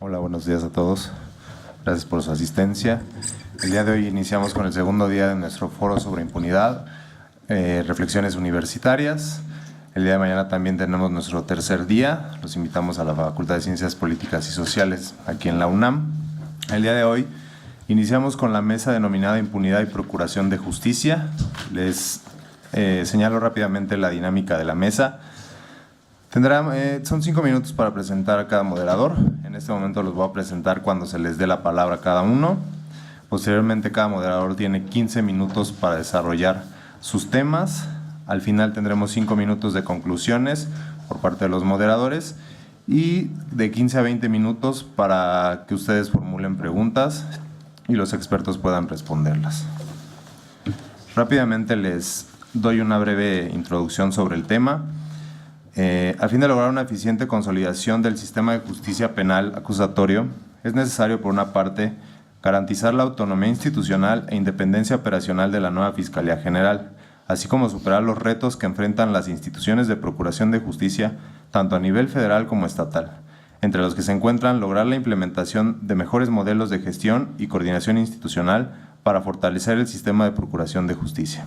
Hola, buenos días a todos. Gracias por su asistencia. El día de hoy iniciamos con el segundo día de nuestro foro sobre impunidad, reflexiones universitarias. El día de mañana también tenemos nuestro tercer día. Los invitamos a la Facultad de Ciencias Políticas y Sociales aquí en la UNAM. El día de hoy iniciamos con la mesa denominada Impunidad y Procuración de Justicia. Les señalo rápidamente la dinámica de la mesa. Son 5 minutos para presentar a cada moderador. En este momento los voy a presentar cuando se les dé la palabra a cada uno. Posteriormente, cada moderador tiene 15 minutos para desarrollar sus temas. Al final tendremos 5 minutos de conclusiones por parte de los moderadores y de 15 a 20 minutos para que ustedes formulen preguntas y los expertos puedan responderlas. Rápidamente les doy una breve introducción sobre el tema. A fin de lograr una eficiente consolidación del sistema de justicia penal acusatorio, es necesario, por una parte, garantizar la autonomía institucional e independencia operacional de la nueva Fiscalía General, así como superar los retos que enfrentan las instituciones de procuración de justicia, tanto a nivel federal como estatal, entre los que se encuentran lograr la implementación de mejores modelos de gestión y coordinación institucional para fortalecer el sistema de procuración de justicia.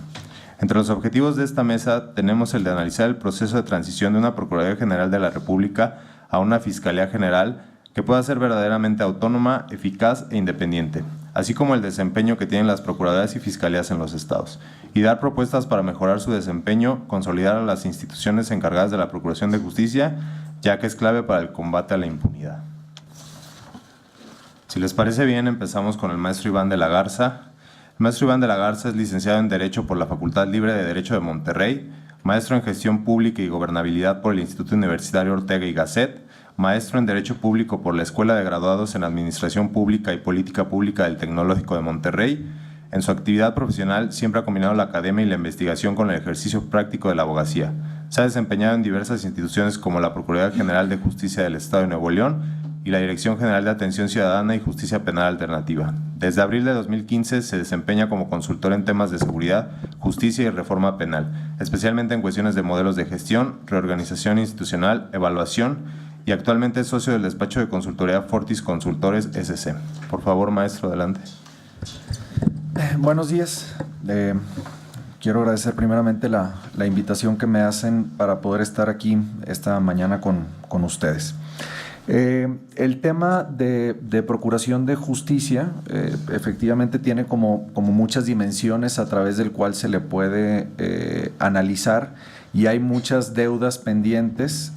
Entre los objetivos de esta mesa tenemos el de analizar el proceso de transición de una Procuraduría General de la República a una Fiscalía General que pueda ser verdaderamente autónoma, eficaz e independiente, así como el desempeño que tienen las Procuradurías y Fiscalías en los estados, y dar propuestas para mejorar su desempeño, consolidar a las instituciones encargadas de la Procuración de Justicia, ya que es clave para el combate a la impunidad. Si les parece bien, empezamos con el maestro Iván de la Garza. El maestro Iván de la Garza es licenciado en Derecho por la Facultad Libre de Derecho de Monterrey, maestro en Gestión Pública y Gobernabilidad por el Instituto Universitario Ortega y Gasset, maestro en Derecho Público por la Escuela de Graduados en Administración Pública y Política Pública del Tecnológico de Monterrey. En su actividad profesional siempre ha combinado la academia y la investigación con el ejercicio práctico de la abogacía. Se ha desempeñado en diversas instituciones como la Procuraduría General de Justicia del Estado de Nuevo León y la Dirección General de Atención Ciudadana y Justicia Penal Alternativa. Desde abril de 2015 se desempeña como consultor en temas de seguridad, justicia y reforma penal, especialmente en cuestiones de modelos de gestión, reorganización institucional, evaluación, y actualmente es socio del despacho de consultoría Fortis Consultores SC. Por favor, maestro, adelante. Buenos días. Quiero agradecer primeramente la invitación que me hacen para poder estar aquí esta mañana con ustedes. El tema de procuración de justicia efectivamente tiene como muchas dimensiones a través del cual se le puede analizar, y hay muchas deudas pendientes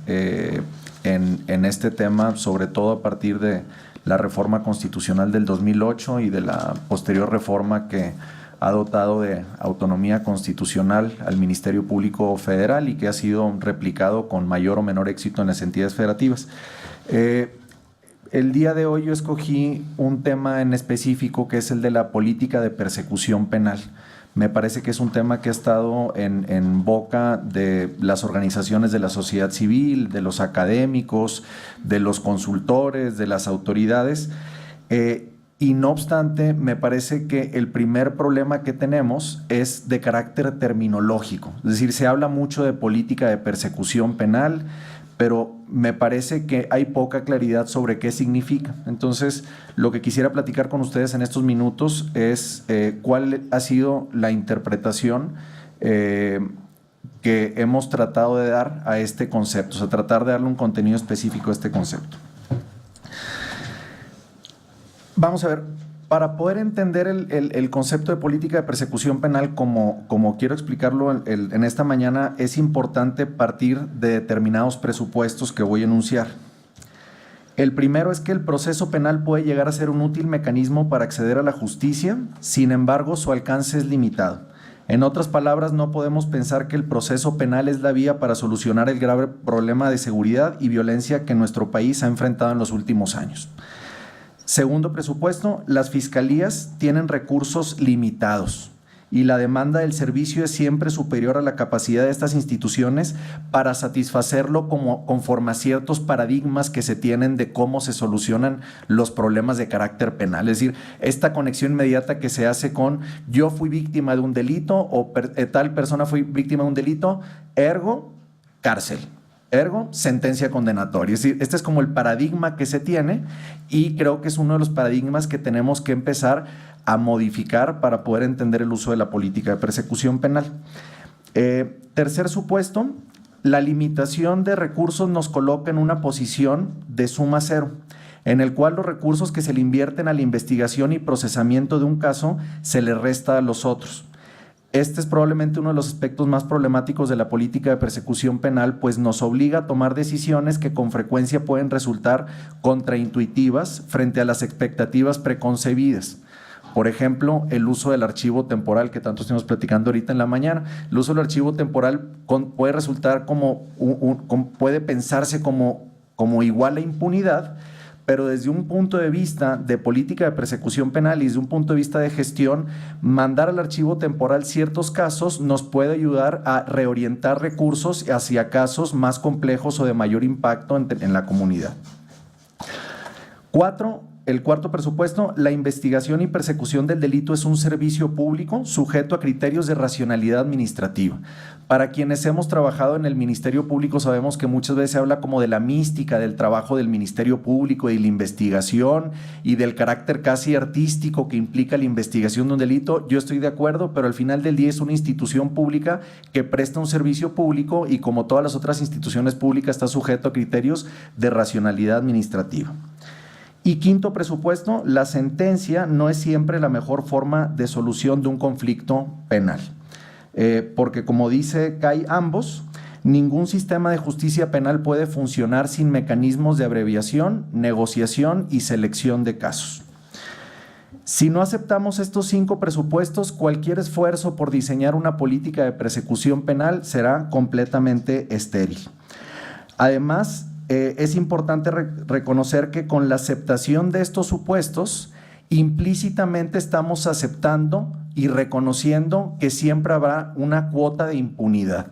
en este tema, sobre todo a partir de la reforma constitucional del 2008 y de la posterior reforma que ha dotado de autonomía constitucional al Ministerio Público Federal y que ha sido replicado con mayor o menor éxito en las entidades federativas. El día de hoy yo escogí un tema en específico que es el de la política de persecución penal. Me parece que es un tema que ha estado en boca de las organizaciones de la sociedad civil, de los académicos, de los consultores, de las autoridades. Y no obstante, me parece que el primer problema que tenemos es de carácter terminológico. Es decir, se habla mucho de política de persecución penal, pero me parece que hay poca claridad sobre qué significa. Entonces, lo que quisiera platicar con ustedes en estos minutos es cuál ha sido la interpretación que hemos tratado de dar a este concepto, o sea, tratar de darle un contenido específico a este concepto. Vamos a ver, para poder entender el concepto de política de persecución penal como quiero explicarlo en esta mañana, es importante partir de determinados presupuestos que voy a enunciar. El primero es que el proceso penal puede llegar a ser un útil mecanismo para acceder a la justicia, sin embargo, su alcance es limitado. En otras palabras, no podemos pensar que el proceso penal es la vía para solucionar el grave problema de seguridad y violencia que nuestro país ha enfrentado en los últimos años. Segundo presupuesto, las fiscalías tienen recursos limitados y la demanda del servicio es siempre superior a la capacidad de estas instituciones para satisfacerlo conforme a ciertos paradigmas que se tienen de cómo se solucionan los problemas de carácter penal. Es decir, esta conexión inmediata que se hace con yo fui víctima de un delito o tal persona fue víctima de un delito, ergo, cárcel. Ergo, sentencia condenatoria. Es decir, este es como el paradigma que se tiene y creo que es uno de los paradigmas que tenemos que empezar a modificar para poder entender el uso de la política de persecución penal. Tercer supuesto, la limitación de recursos nos coloca en una posición de suma cero, en el cual los recursos que se le invierten a la investigación y procesamiento de un caso se le resta a los otros. Este es probablemente uno de los aspectos más problemáticos de la política de persecución penal, pues nos obliga a tomar decisiones que con frecuencia pueden resultar contraintuitivas frente a las expectativas preconcebidas. Por ejemplo, el uso del archivo temporal, que tanto estuvimos platicando ahorita en la mañana. El uso del archivo temporal puede resultar puede pensarse como igual a impunidad, pero desde un punto de vista de política de persecución penal y desde un punto de vista de gestión, mandar al archivo temporal ciertos casos nos puede ayudar a reorientar recursos hacia casos más complejos o de mayor impacto en la comunidad. El cuarto presupuesto, la investigación y persecución del delito es un servicio público sujeto a criterios de racionalidad administrativa. Para quienes hemos trabajado en el Ministerio Público sabemos que muchas veces se habla como de la mística del trabajo del Ministerio Público y la investigación y del carácter casi artístico que implica la investigación de un delito. Yo estoy de acuerdo, pero al final del día es una institución pública que presta un servicio público y como todas las otras instituciones públicas está sujeto a criterios de racionalidad administrativa. Y quinto presupuesto, la sentencia no es siempre la mejor forma de solución de un conflicto penal. Porque como dice Kai Ambos, ningún sistema de justicia penal puede funcionar sin mecanismos de abreviación, negociación y selección de casos. Si no aceptamos estos 5 presupuestos, cualquier esfuerzo por diseñar una política de persecución penal será completamente estéril. Además, es importante reconocer que con la aceptación de estos supuestos, implícitamente estamos aceptando y reconociendo que siempre habrá una cuota de impunidad,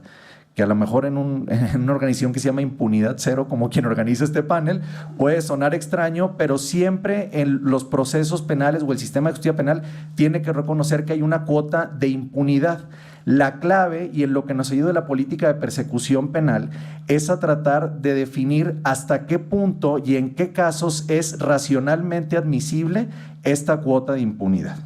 que a lo mejor en una organización que se llama Impunidad Cero, como quien organiza este panel, puede sonar extraño, pero siempre en los procesos penales o el sistema de justicia penal tiene que reconocer que hay una cuota de impunidad. La clave y en lo que nos ayuda la política de persecución penal es a tratar de definir hasta qué punto y en qué casos es racionalmente admisible esta cuota de impunidad.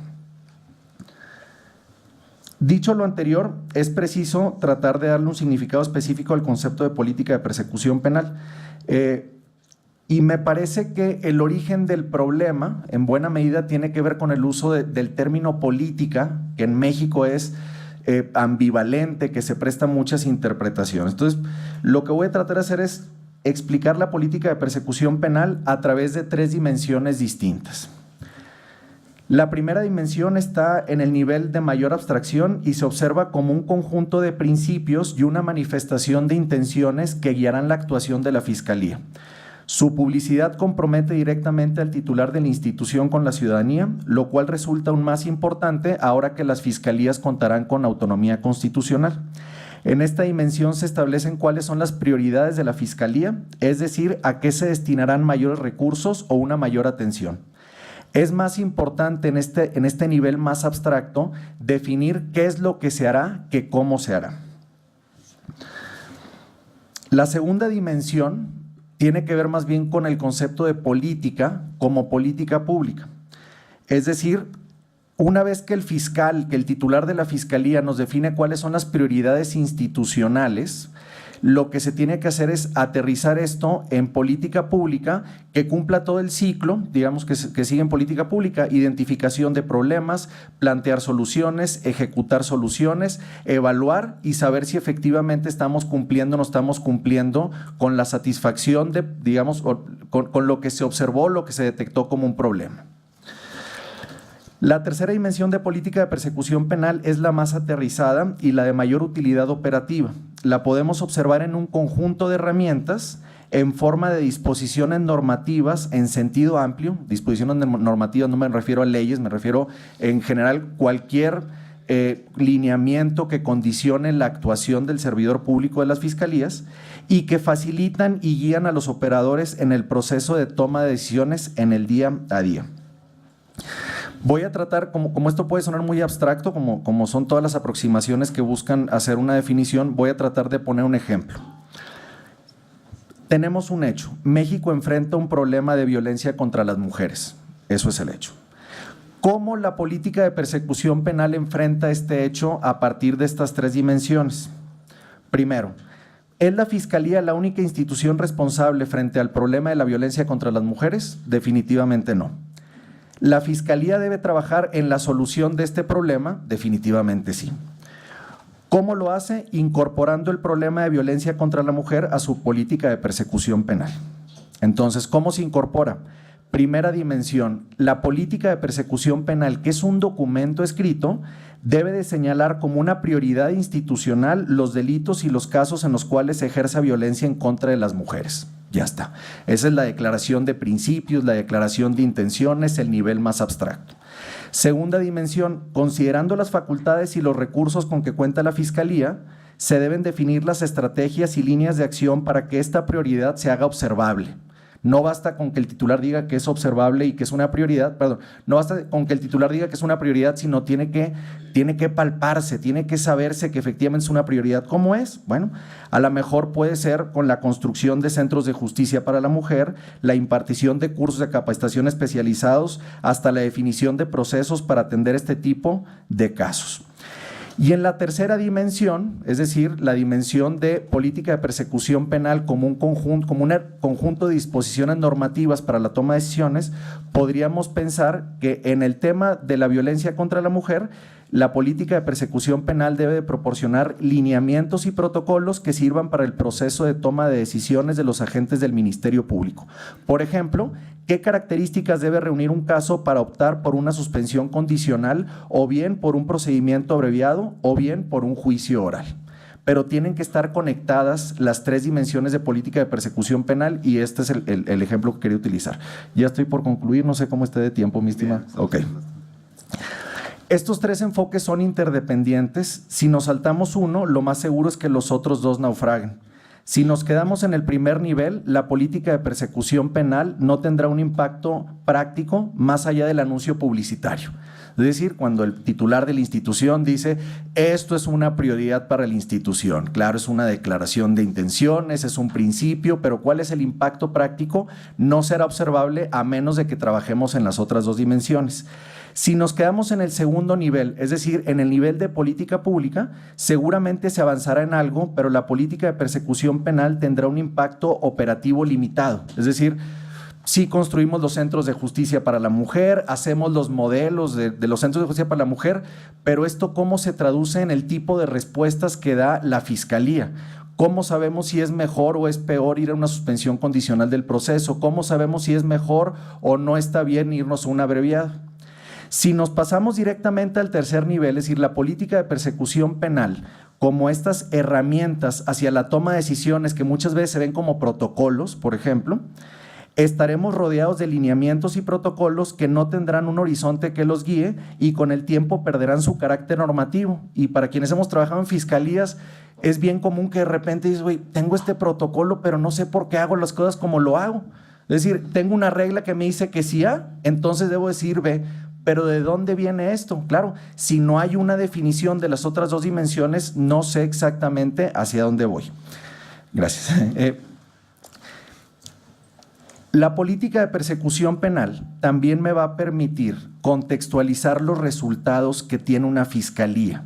Dicho lo anterior, es preciso tratar de darle un significado específico al concepto de política de persecución penal. Y me parece que el origen del problema, en buena medida, tiene que ver con el uso del término política, que en México es ambivalente, que se presta muchas interpretaciones. Entonces, lo que voy a tratar de hacer es explicar la política de persecución penal a través de 3 dimensiones distintas. La primera dimensión está en el nivel de mayor abstracción y se observa como un conjunto de principios y una manifestación de intenciones que guiarán la actuación de la Fiscalía. Su publicidad compromete directamente al titular de la institución con la ciudadanía, lo cual resulta aún más importante ahora que las fiscalías contarán con autonomía constitucional. En esta dimensión se establecen cuáles son las prioridades de la Fiscalía, es decir, a qué se destinarán mayores recursos o una mayor atención. Es más importante en este nivel más abstracto definir qué es lo que se hará que cómo se hará. La segunda dimensión tiene que ver más bien con el concepto de política como política pública. Es decir, una vez que el titular de la Fiscalía nos define cuáles son las prioridades institucionales, lo que se tiene que hacer es aterrizar esto en política pública que cumpla todo el ciclo, digamos que sigue en política pública, identificación de problemas, plantear soluciones, ejecutar soluciones, evaluar y saber si efectivamente estamos cumpliendo o no estamos cumpliendo con la satisfacción de, digamos, con lo que se observó, lo que se detectó como un problema. La tercera dimensión de política de persecución penal es la más aterrizada y la de mayor utilidad operativa. La podemos observar en un conjunto de herramientas en forma de disposiciones normativas en sentido amplio. Disposiciones normativas no me refiero a leyes, me refiero en general cualquier lineamiento que condicione la actuación del servidor público de las fiscalías y que facilitan y guían a los operadores en el proceso de toma de decisiones en el día a día. Voy a tratar, como esto puede sonar muy abstracto, como son todas las aproximaciones que buscan hacer una definición, voy a tratar de poner un ejemplo. Tenemos un hecho. México enfrenta un problema de violencia contra las mujeres. Eso es el hecho. ¿Cómo la política de persecución penal enfrenta este hecho a partir de estas tres dimensiones? Primero, ¿es la Fiscalía la única institución responsable frente al problema de la violencia contra las mujeres? Definitivamente no. ¿La Fiscalía debe trabajar en la solución de este problema? Definitivamente sí. ¿Cómo lo hace? Incorporando el problema de violencia contra la mujer a su política de persecución penal. Entonces, ¿cómo se incorpora? Primera dimensión, la política de persecución penal, que es un documento escrito, debe de señalar como una prioridad institucional los delitos y los casos en los cuales se ejerza violencia en contra de las mujeres. Ya está. Esa es la declaración de principios, la declaración de intenciones, el nivel más abstracto. Segunda dimensión, considerando las facultades y los recursos con que cuenta la Fiscalía, se deben definir las estrategias y líneas de acción para que esta prioridad se haga observable. No basta con que el titular diga que es observable y que es una prioridad, no basta con que el titular diga que es una prioridad, sino tiene que palparse, tiene que saberse que efectivamente es una prioridad. ¿Cómo es? Bueno, a lo mejor puede ser con la construcción de centros de justicia para la mujer, la impartición de cursos de capacitación especializados, hasta la definición de procesos para atender este tipo de casos. Y en la tercera dimensión, es decir, la dimensión de política de persecución penal como un conjunto de disposiciones normativas para la toma de decisiones, podríamos pensar que en el tema de la violencia contra la mujer, la política de persecución penal debe de proporcionar lineamientos y protocolos que sirvan para el proceso de toma de decisiones de los agentes del Ministerio Público. Por ejemplo, ¿qué características debe reunir un caso para optar por una suspensión condicional o bien por un procedimiento abreviado o bien por un juicio oral? Pero tienen que estar conectadas las tres dimensiones de política de persecución penal y este es el ejemplo que quería utilizar. Ya estoy por concluir, no sé cómo esté de tiempo, mi estimada. Ok. Estos tres enfoques son interdependientes. Si nos saltamos uno, lo más seguro es que los otros dos naufraguen. Si nos quedamos en el primer nivel, la política de persecución penal no tendrá un impacto práctico más allá del anuncio publicitario. Es decir, cuando el titular de la institución dice, esto es una prioridad para la institución. Claro, es una declaración de intenciones, es un principio, pero ¿cuál es el impacto práctico? No será observable a menos de que trabajemos en las otras dos dimensiones. Si nos quedamos en el segundo nivel, es decir, en el nivel de política pública, seguramente se avanzará en algo, pero la política de persecución penal tendrá un impacto operativo limitado. Es decir, sí construimos los centros de justicia para la mujer, hacemos los modelos de los centros de justicia para la mujer, pero esto ¿cómo se traduce en el tipo de respuestas que da la Fiscalía? ¿Cómo sabemos si es mejor o es peor ir a una suspensión condicional del proceso? ¿Cómo sabemos si es mejor o no está bien irnos a un abreviado? Si nos pasamos directamente al tercer nivel, es decir, la política de persecución penal, como estas herramientas hacia la toma de decisiones que muchas veces se ven como protocolos, por ejemplo, estaremos rodeados de lineamientos y protocolos que no tendrán un horizonte que los guíe y con el tiempo perderán su carácter normativo. Y para quienes hemos trabajado en fiscalías, es bien común que de repente dices, güey, tengo este protocolo, pero no sé por qué hago las cosas como lo hago. Es decir, tengo una regla que me dice que si A, entonces debo decir B. Pero ¿de dónde viene esto? Claro, si no hay una definición de las otras dos dimensiones, no sé exactamente hacia dónde voy. Gracias. La política de persecución penal también me va a permitir contextualizar los resultados que tiene una fiscalía.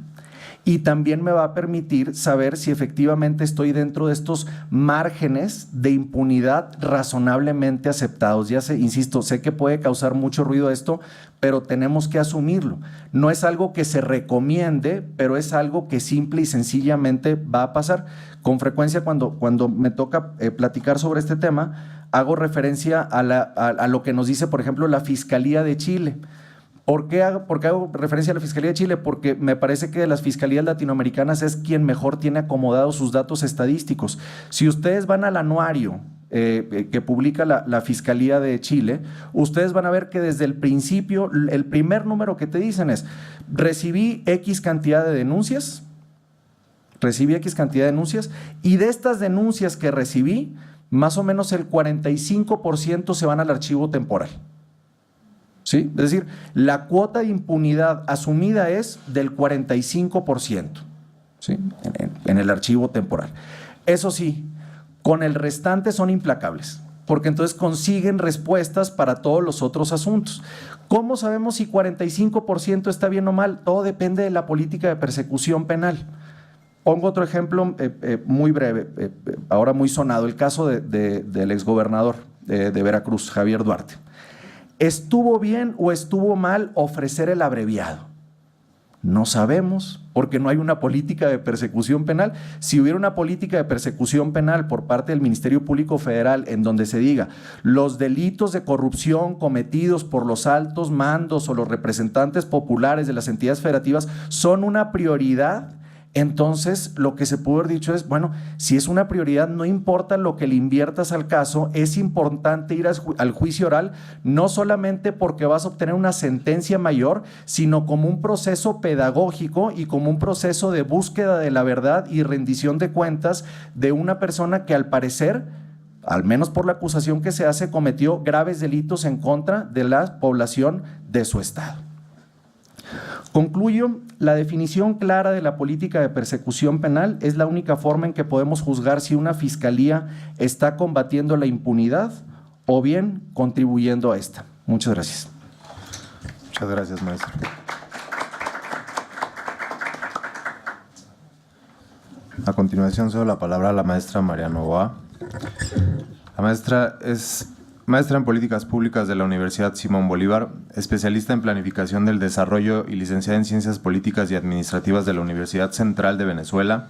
Y también me va a permitir saber si efectivamente estoy dentro de estos márgenes de impunidad razonablemente aceptados. Ya sé, insisto, sé que puede causar mucho ruido esto, pero tenemos que asumirlo. No es algo que se recomiende, pero es algo que simple y sencillamente va a pasar. Con frecuencia cuando me toca platicar sobre este tema, hago referencia a lo que nos dice, por ejemplo, la Fiscalía de Chile. ¿Por qué hago referencia a la Fiscalía de Chile? Porque me parece que de las fiscalías latinoamericanas es quien mejor tiene acomodados sus datos estadísticos. Si ustedes van al anuario que publica la Fiscalía de Chile, ustedes van a ver que desde el principio, el primer número que te dicen es recibí X cantidad de denuncias, y de estas denuncias que recibí, más o menos el 45% se van al archivo temporal. ¿Sí? Es decir, la cuota de impunidad asumida es del 45%, ¿sí? En el archivo temporal. Eso sí, con el restante son implacables, porque entonces consiguen respuestas para todos los otros asuntos. ¿Cómo sabemos si 45% está bien o mal? Todo depende de la política de persecución penal. Pongo otro ejemplo muy breve, ahora muy sonado, el caso del exgobernador de Veracruz, Javier Duarte. ¿Estuvo bien o estuvo mal ofrecer el abreviado? No sabemos, porque no hay una política de persecución penal. Si hubiera una política de persecución penal por parte del Ministerio Público Federal en donde se diga los delitos de corrupción cometidos por los altos mandos o los representantes populares de las entidades federativas son una prioridad, entonces lo que se pudo haber dicho es, bueno, si es una prioridad, no importa lo que le inviertas al caso, es importante ir al juicio oral, no solamente porque vas a obtener una sentencia mayor, sino como un proceso pedagógico y como un proceso de búsqueda de la verdad y rendición de cuentas de una persona que al parecer, al menos por la acusación que se hace, cometió graves delitos en contra de la población de su estado. Concluyo, la definición clara de la política de persecución penal es la única forma en que podemos juzgar si una fiscalía está combatiendo la impunidad o bien contribuyendo a esta. Muchas gracias. Muchas gracias, maestro. A continuación, cedo la palabra a la maestra María Novoa. La maestra es maestra en Políticas Públicas de la Universidad Simón Bolívar, especialista en Planificación del Desarrollo y licenciada en Ciencias Políticas y Administrativas de la Universidad Central de Venezuela.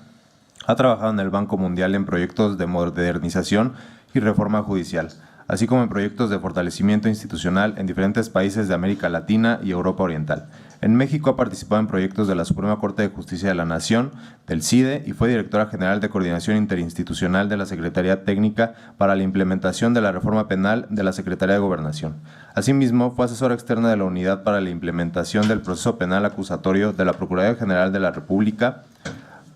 Ha trabajado en el Banco Mundial en proyectos de modernización y reforma judicial, así como en proyectos de fortalecimiento institucional en diferentes países de América Latina y Europa Oriental. En México ha participado en proyectos de la Suprema Corte de Justicia de la Nación, del CIDE, y fue directora general de Coordinación Interinstitucional de la Secretaría Técnica para la Implementación de la Reforma Penal de la Secretaría de Gobernación. Asimismo, fue asesora externa de la Unidad para la Implementación del Proceso Penal Acusatorio de la Procuraduría General de la República,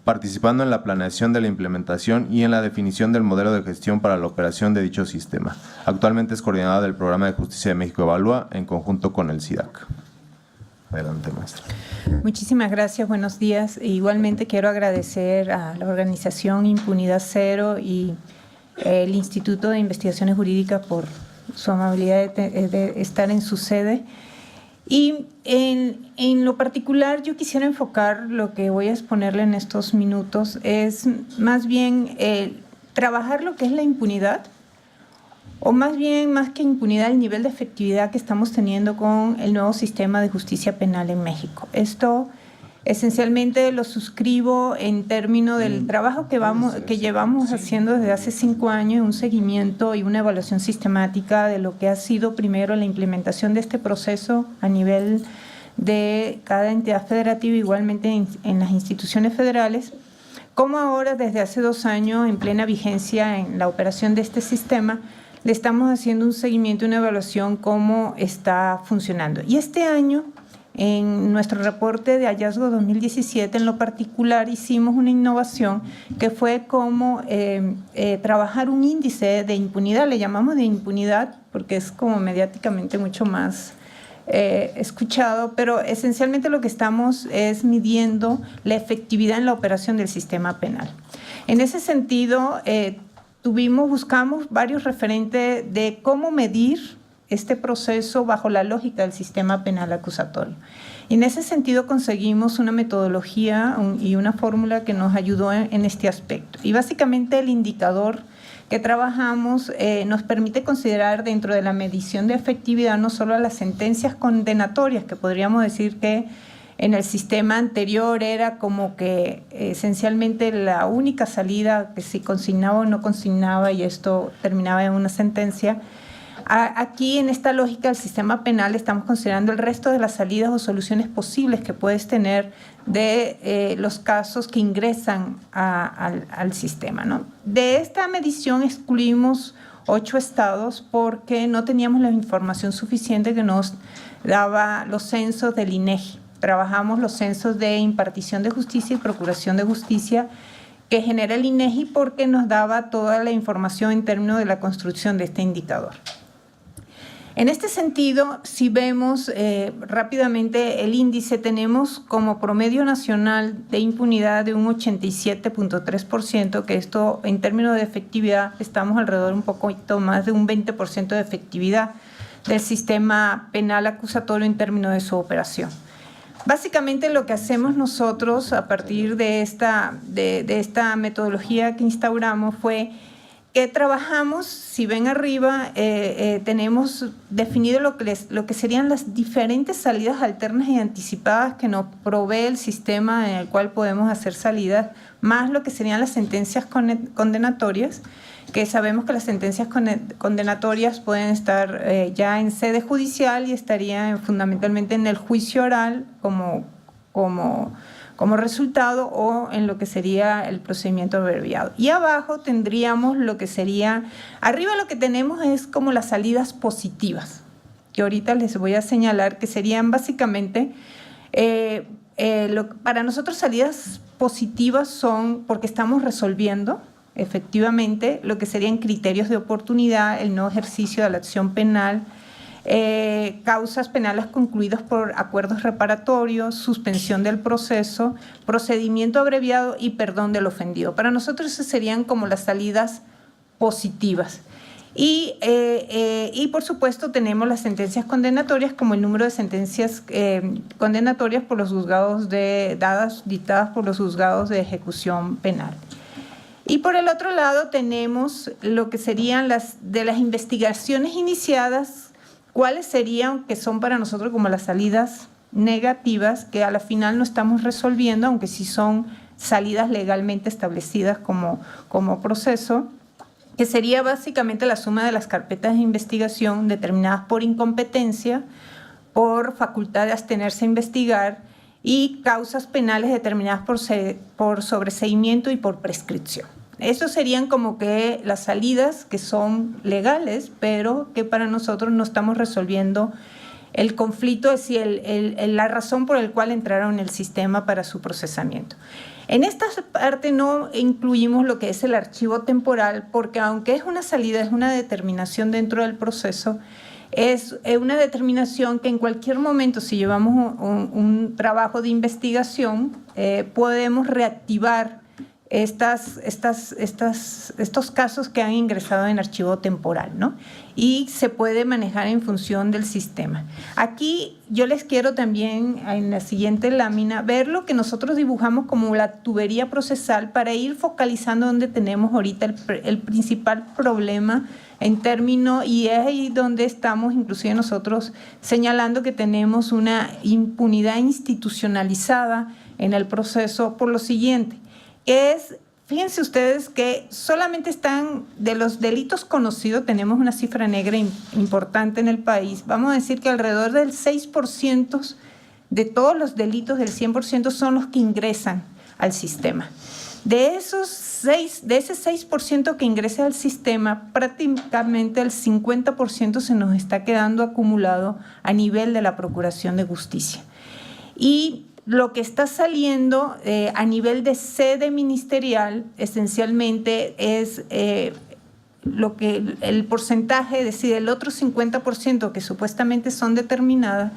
participando en la planeación de la implementación y en la definición del modelo de gestión para la operación de dicho sistema. Actualmente es coordinadora del Programa de Justicia de México Evalúa en conjunto con el CIDAC. Adelante, maestra. Muchísimas gracias, buenos días. Igualmente quiero agradecer a la organización Impunidad Cero y el Instituto de Investigaciones Jurídicas por su amabilidad de estar en su sede. Y en lo particular yo quisiera enfocar lo que voy a exponerle en estos minutos, es más bien trabajar lo que es la impunidad, o más bien, más que impunidad, el nivel de efectividad que estamos teniendo con el nuevo sistema de justicia penal en México. Esto esencialmente lo suscribo en términos del trabajo que llevamos haciendo desde hace 5 años, un seguimiento y una evaluación sistemática de lo que ha sido primero la implementación de este proceso a nivel de cada entidad federativa, igualmente en las instituciones federales, como ahora desde hace 2 años en plena vigencia en la operación de este sistema, le estamos haciendo un seguimiento y una evaluación cómo está funcionando. Y este año, en nuestro reporte de hallazgo 2017, en lo particular, hicimos una innovación que fue como trabajar un índice de impunidad, le llamamos de impunidad porque es como mediáticamente mucho más escuchado, pero esencialmente lo que estamos es midiendo la efectividad en la operación del sistema penal. En ese sentido, buscamos varios referentes de cómo medir este proceso bajo la lógica del sistema penal acusatorio. Y en ese sentido conseguimos una metodología y una fórmula que nos ayudó en este aspecto. Y básicamente el indicador que trabajamos nos permite considerar dentro de la medición de efectividad no solo las sentencias condenatorias, que podríamos decir que en el sistema anterior era como que esencialmente la única salida, que si consignaba o no consignaba y esto terminaba en una sentencia. Aquí en esta lógica del sistema penal estamos considerando el resto de las salidas o soluciones posibles que puedes tener de los casos que ingresan al sistema, ¿no? De esta medición excluimos 8 estados porque no teníamos la información suficiente que nos daba los censos del INEGI. trabajamos los censos de impartición de justicia y procuración de justicia que genera el INEGI porque nos daba toda la información en términos de la construcción de este indicador. En este sentido, si vemos rápidamente el índice, tenemos como promedio nacional de impunidad de un 87.3%, que esto en términos de efectividad estamos alrededor un poquito más de un 20% de efectividad del sistema penal acusatorio en términos de su operación. Básicamente lo que hacemos nosotros a partir de esta metodología que instauramos fue que trabajamos, si ven arriba, tenemos definido lo que serían las diferentes salidas alternas y anticipadas que nos provee el sistema en el cual podemos hacer salidas, más lo que serían las sentencias condenatorias, que sabemos que las sentencias condenatorias pueden estar ya en sede judicial y estarían fundamentalmente en el juicio oral como resultado o en lo que sería el procedimiento abreviado. Y abajo tendríamos lo que sería, arriba lo que tenemos es como las salidas positivas, que ahorita les voy a señalar que serían básicamente, para nosotros salidas positivas son porque estamos resolviendo efectivamente lo que serían criterios de oportunidad, el no ejercicio de la acción penal, causas penales concluidas por acuerdos reparatorios, suspensión del proceso, procedimiento abreviado y perdón del ofendido. Para nosotros esas serían como las salidas positivas. Y por supuesto tenemos las sentencias condenatorias como el número de sentencias condenatorias por los juzgados dictadas por los juzgados de ejecución penal. Y por el otro lado tenemos lo que serían las investigaciones iniciadas, cuáles serían, que son para nosotros como las salidas negativas, que a la final no estamos resolviendo, aunque sí son salidas legalmente establecidas como proceso, que sería básicamente la suma de las carpetas de investigación determinadas por incompetencia, por facultad de abstenerse a investigar y causas penales determinadas por sobreseimiento y por prescripción. Esos serían como que las salidas que son legales, pero que para nosotros no estamos resolviendo el conflicto, es decir, la razón por la cual entraron en el sistema para su procesamiento. En esta parte no incluimos lo que es el archivo temporal, porque aunque es una salida, es una determinación dentro del proceso, es una determinación que en cualquier momento, si llevamos un trabajo de investigación, podemos reactivar estos casos que han ingresado en archivo temporal, ¿no? Y se puede manejar en función del sistema. Aquí yo les quiero también, en la siguiente lámina, ver lo que nosotros dibujamos como la tubería procesal para ir focalizando donde tenemos ahorita el principal problema en términos, y es ahí donde estamos inclusive nosotros señalando que tenemos una impunidad institucionalizada en el proceso por lo siguiente. Fíjense ustedes que solamente están, de los delitos conocidos, tenemos una cifra negra importante en el país. Vamos a decir que alrededor del 6% de todos los delitos, del 100%, son los que ingresan al sistema. De ese 6% que ingresa al sistema, prácticamente el 50% se nos está quedando acumulado a nivel de la Procuración de Justicia. Y lo que está saliendo a nivel de sede ministerial esencialmente es lo que el porcentaje, es decir, el otro 50% que supuestamente son determinadas.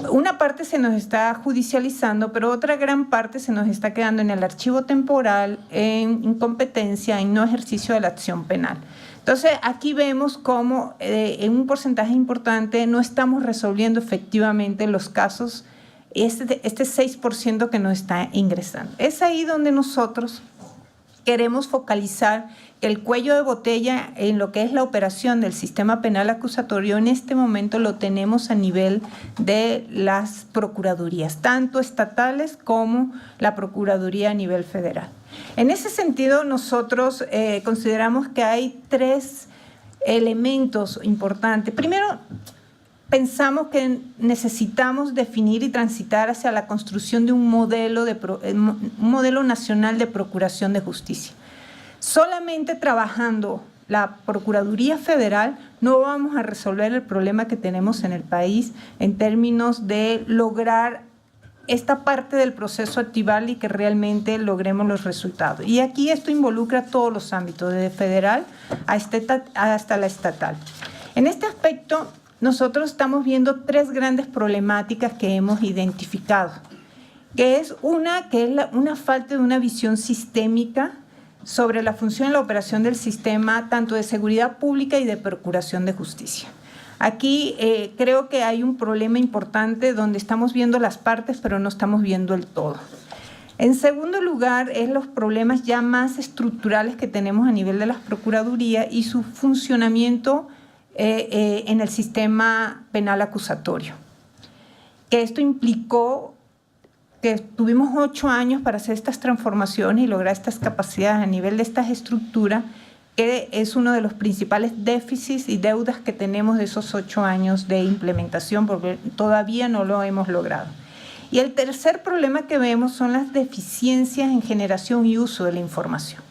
Una parte se nos está judicializando, pero otra gran parte se nos está quedando en el archivo temporal, en incompetencia, en no ejercicio de la acción penal. Entonces, aquí vemos cómo en un porcentaje importante no estamos resolviendo efectivamente los casos, este 6% que nos está ingresando. Es ahí donde nosotros queremos focalizar el cuello de botella en lo que es la operación del sistema penal acusatorio. En este momento lo tenemos a nivel de las procuradurías, tanto estatales como la Procuraduría a nivel federal. En ese sentido, nosotros consideramos que hay 3 elementos importantes. Primero, pensamos que necesitamos definir y transitar hacia la construcción de un modelo nacional de procuración de justicia. Solamente trabajando la Procuraduría Federal no vamos a resolver el problema que tenemos en el país en términos de lograr esta parte del proceso activarla y que realmente logremos los resultados. Y aquí esto involucra todos los ámbitos, desde federal hasta la estatal. En este aspecto, nosotros estamos viendo 3 grandes problemáticas que hemos identificado, que es una falta de una visión sistémica sobre la función y la operación del sistema, tanto de seguridad pública y de procuración de justicia. Aquí creo que hay un problema importante donde estamos viendo las partes, pero no estamos viendo el todo. En segundo lugar, es los problemas ya más estructurales que tenemos a nivel de las procuradurías y su funcionamiento en el sistema penal acusatorio. Que esto implicó que tuvimos 8 años para hacer estas transformaciones y lograr estas capacidades a nivel de estas estructuras, que es uno de los principales déficits y deudas que tenemos de esos 8 años de implementación, porque todavía no lo hemos logrado. Y el tercer problema que vemos son las deficiencias en generación y uso de la información.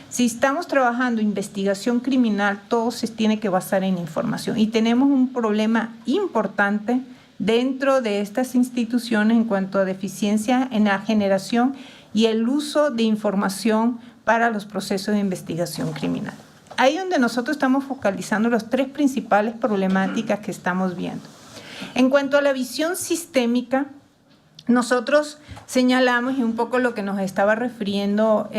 Si estamos trabajando investigación criminal, todo se tiene que basar en información. Y tenemos un problema importante dentro de estas instituciones en cuanto a deficiencia en la generación y el uso de información para los procesos de investigación criminal. Ahí donde nosotros estamos focalizando las 3 principales problemáticas que estamos viendo. En cuanto a la visión sistémica, nosotros señalamos, y un poco lo que nos estaba refiriendo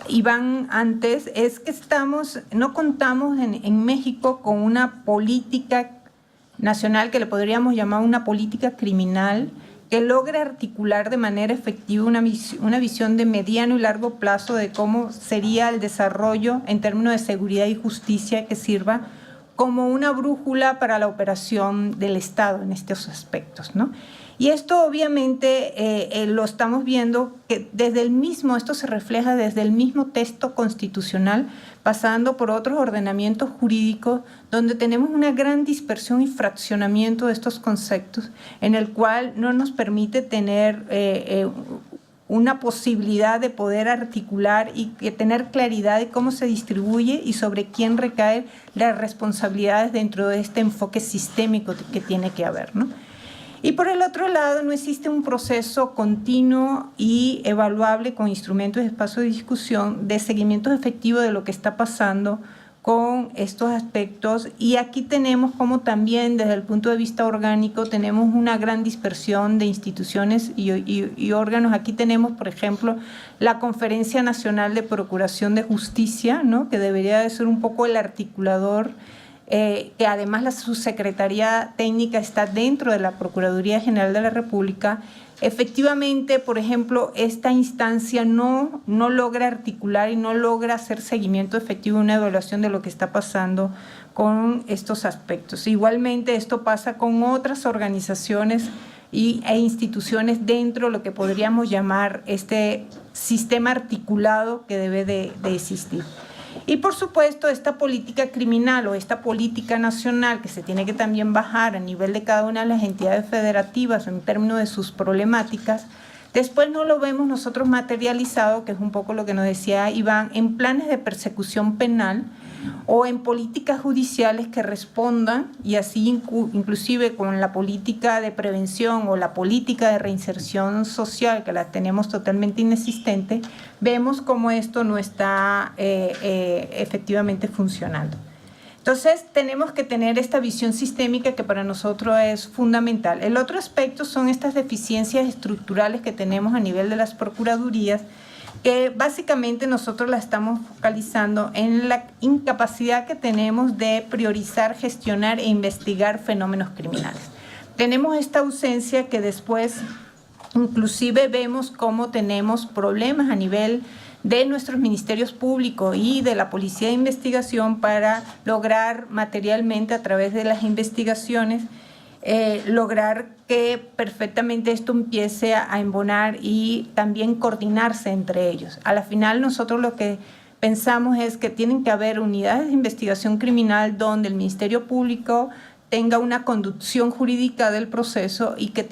Iván antes, es que no contamos en México con una política nacional que le podríamos llamar una política criminal que logre articular de manera efectiva una visión de mediano y largo plazo de cómo sería el desarrollo en términos de seguridad y justicia que sirva como una brújula para la operación del Estado en estos aspectos, ¿no? Y esto obviamente lo estamos viendo que esto se refleja desde el mismo texto constitucional, pasando por otros ordenamientos jurídicos, donde tenemos una gran dispersión y fraccionamiento de estos conceptos, en el cual no nos permite tener una posibilidad de poder articular y tener claridad de cómo se distribuye y sobre quién recaen las responsabilidades dentro de este enfoque sistémico que tiene que haber, ¿no? Y por el otro lado, no existe un proceso continuo y evaluable con instrumentos de espacio de discusión de seguimiento efectivo de lo que está pasando con estos aspectos. Y aquí tenemos como también desde el punto de vista orgánico tenemos una gran dispersión de instituciones y órganos. Aquí tenemos, por ejemplo, la Conferencia Nacional de Procuración de Justicia, ¿no?, que debería de ser un poco el articulador, que además la subsecretaría técnica está dentro de la Procuraduría General de la República. Efectivamente, por ejemplo, esta instancia no logra articular y no logra hacer seguimiento efectivo, una evaluación de lo que está pasando con estos aspectos. Igualmente, esto pasa con otras organizaciones e instituciones dentro de lo que podríamos llamar este sistema articulado que debe de existir. Y por supuesto esta política criminal o esta política nacional que se tiene que también bajar a nivel de cada una de las entidades federativas en términos de sus problemáticas, después no lo vemos nosotros materializado, que es un poco lo que nos decía Iván, en planes de persecución penal o en políticas judiciales que respondan, y así inclusive con la política de prevención o la política de reinserción social, que la tenemos totalmente inexistente, vemos cómo esto no está efectivamente funcionando. Entonces tenemos que tener esta visión sistémica que para nosotros es fundamental. El otro aspecto son estas deficiencias estructurales que tenemos a nivel de las procuradurías, que básicamente nosotros la estamos focalizando en la incapacidad que tenemos de priorizar, gestionar e investigar fenómenos criminales. Tenemos esta ausencia que después inclusive vemos cómo tenemos problemas a nivel de nuestros ministerios públicos y de la Policía de Investigación para lograr materialmente a través de las investigaciones lograr que perfectamente esto empiece a embonar y también coordinarse entre ellos. A la final nosotros lo que pensamos es que tienen que haber unidades de investigación criminal donde el Ministerio Público tenga una conducción jurídica del proceso y que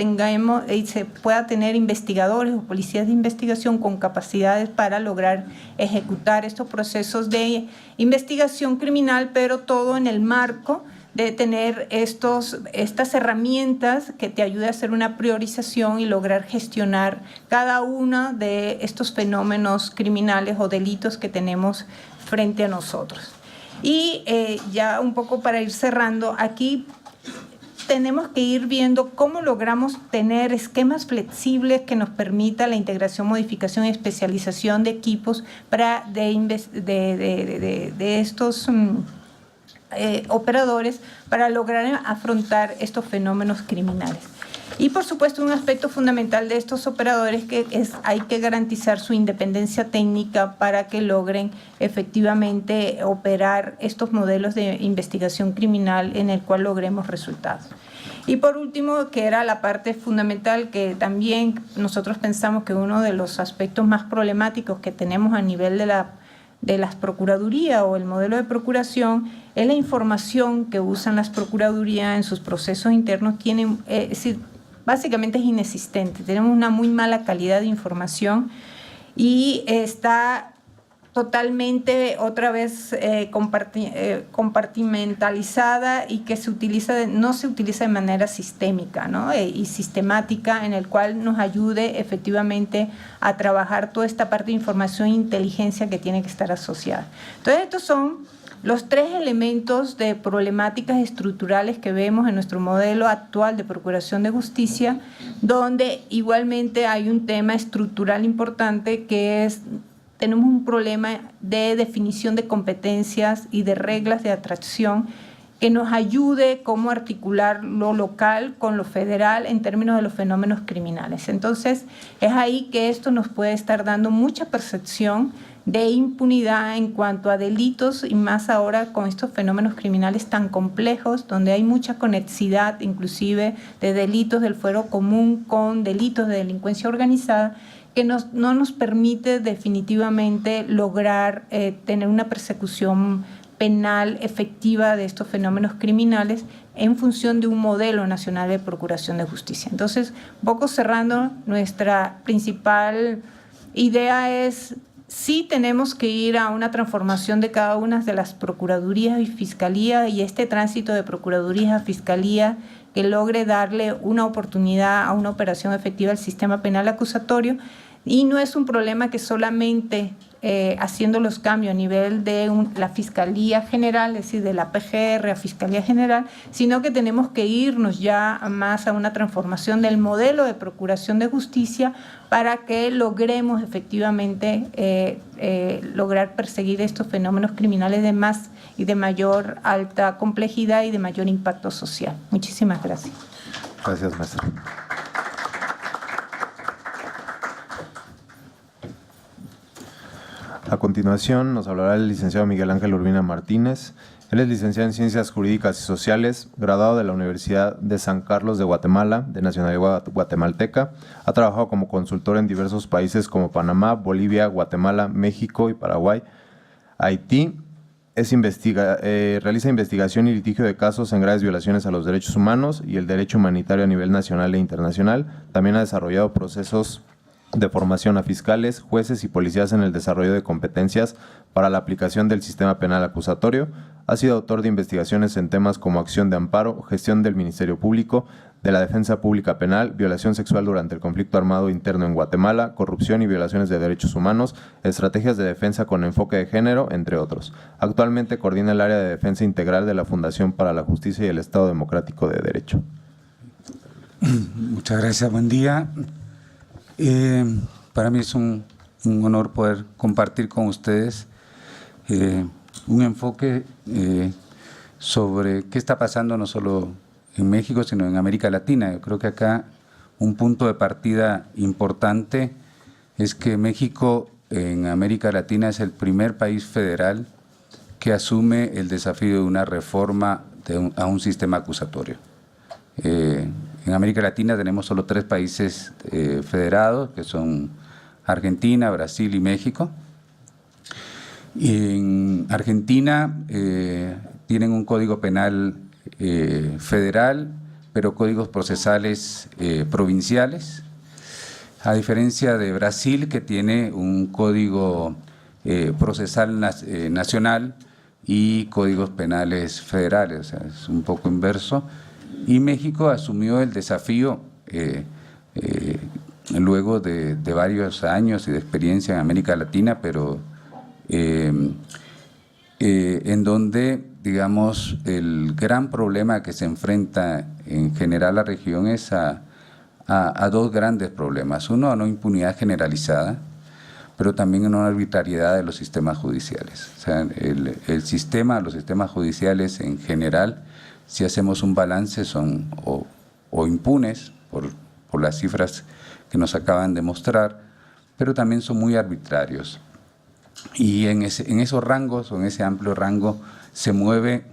se pueda tener investigadores o policías de investigación con capacidades para lograr ejecutar estos procesos de investigación criminal, pero todo en el marco de tener estas herramientas que te ayuden a hacer una priorización y lograr gestionar cada uno de estos fenómenos criminales o delitos que tenemos frente a nosotros. Y ya un poco para ir cerrando, aquí tenemos que ir viendo cómo logramos tener esquemas flexibles que nos permita la integración, modificación y especialización de equipos de estos operadores para lograr afrontar estos fenómenos criminales. Y por supuesto un aspecto fundamental de estos operadores hay que garantizar su independencia técnica para que logren efectivamente operar estos modelos de investigación criminal en el cual logremos resultados. Y por último, que era la parte fundamental que también nosotros pensamos que uno de los aspectos más problemáticos que tenemos a nivel de las procuradurías o el modelo de procuración es la información que usan las procuradurías en sus procesos internos. Básicamente es inexistente, tenemos una muy mala calidad de información y está totalmente otra vez compartimentalizada y que no se utiliza de manera sistémica, ¿no? Y sistemática, en el cual nos ayude efectivamente a trabajar toda esta parte de información e inteligencia que tiene que estar asociada. Entonces estos son los 3 elementos de problemáticas estructurales que vemos en nuestro modelo actual de procuración de justicia, donde igualmente hay un tema estructural importante que es: tenemos un problema de definición de competencias y de reglas de atracción que nos ayude cómo articular lo local con lo federal en términos de los fenómenos criminales. Entonces, es ahí que esto nos puede estar dando mucha percepción de impunidad en cuanto a delitos, y más ahora con estos fenómenos criminales tan complejos, donde hay mucha conexidad inclusive de delitos del fuero común con delitos de delincuencia organizada, que no nos permite definitivamente lograr tener una persecución penal efectiva de estos fenómenos criminales en función de un modelo nacional de procuración de justicia. Entonces, un poco cerrando, nuestra principal idea es: sí tenemos que ir a una transformación de cada una de las procuradurías y fiscalías, y este tránsito de procuradurías a fiscalía que logre darle una oportunidad a una operación efectiva al sistema penal acusatorio. Y no es un problema que solamente haciendo los cambios a nivel de la Fiscalía General, es decir, de la PGR a Fiscalía General, sino que tenemos que irnos ya más a una transformación del modelo de procuración de justicia para que logremos efectivamente lograr perseguir estos fenómenos criminales de más y de mayor alta complejidad y de mayor impacto social. Muchísimas gracias. Gracias, maestra. A continuación nos hablará el licenciado Miguel Ángel Urbina Martínez. Él es licenciado en Ciencias Jurídicas y Sociales, graduado de la Universidad de San Carlos de Guatemala, de nacionalidad guatemalteca. Ha trabajado como consultor en diversos países como Panamá, Bolivia, Guatemala, México y Paraguay, Haití. Realiza investigación y litigio de casos en graves violaciones a los derechos humanos y el derecho humanitario a nivel nacional e internacional. También ha desarrollado procesos de formación a fiscales, jueces y policías en el desarrollo de competencias para la aplicación del sistema penal acusatorio. Ha sido autor de investigaciones en temas como acción de amparo, gestión del Ministerio Público, de la defensa pública penal, violación sexual durante el conflicto armado interno en Guatemala, corrupción y violaciones de derechos humanos, estrategias de defensa con enfoque de género, entre otros. Actualmente coordina el área de defensa integral de la Fundación para la Justicia y el Estado Democrático de Derecho. Muchas gracias, buen día. Para mí es un honor poder compartir con ustedes un enfoque sobre qué está pasando no solo en México, sino en América Latina. Yo creo que acá un punto de partida importante es que México en América Latina es el primer país federal que asume el desafío de una reforma a un sistema acusatorio. En América Latina tenemos solo 3 países federados, que son Argentina, Brasil y México. Y en Argentina tienen un código penal federal, pero códigos procesales provinciales, a diferencia de Brasil, que tiene un código procesal nacional, y códigos penales federales, o sea, es un poco inverso. Y México asumió el desafío luego de varios años y de experiencia en América Latina, pero en donde, digamos, el gran problema que se enfrenta en general la región es a dos grandes problemas. Uno, a una impunidad generalizada, pero también a una arbitrariedad de los sistemas judiciales. O sea, los sistemas judiciales en general, si hacemos un balance, son o impunes por las cifras que nos acaban de mostrar, pero también son muy arbitrarios. Y en esos rangos, o en ese amplio rango, se mueve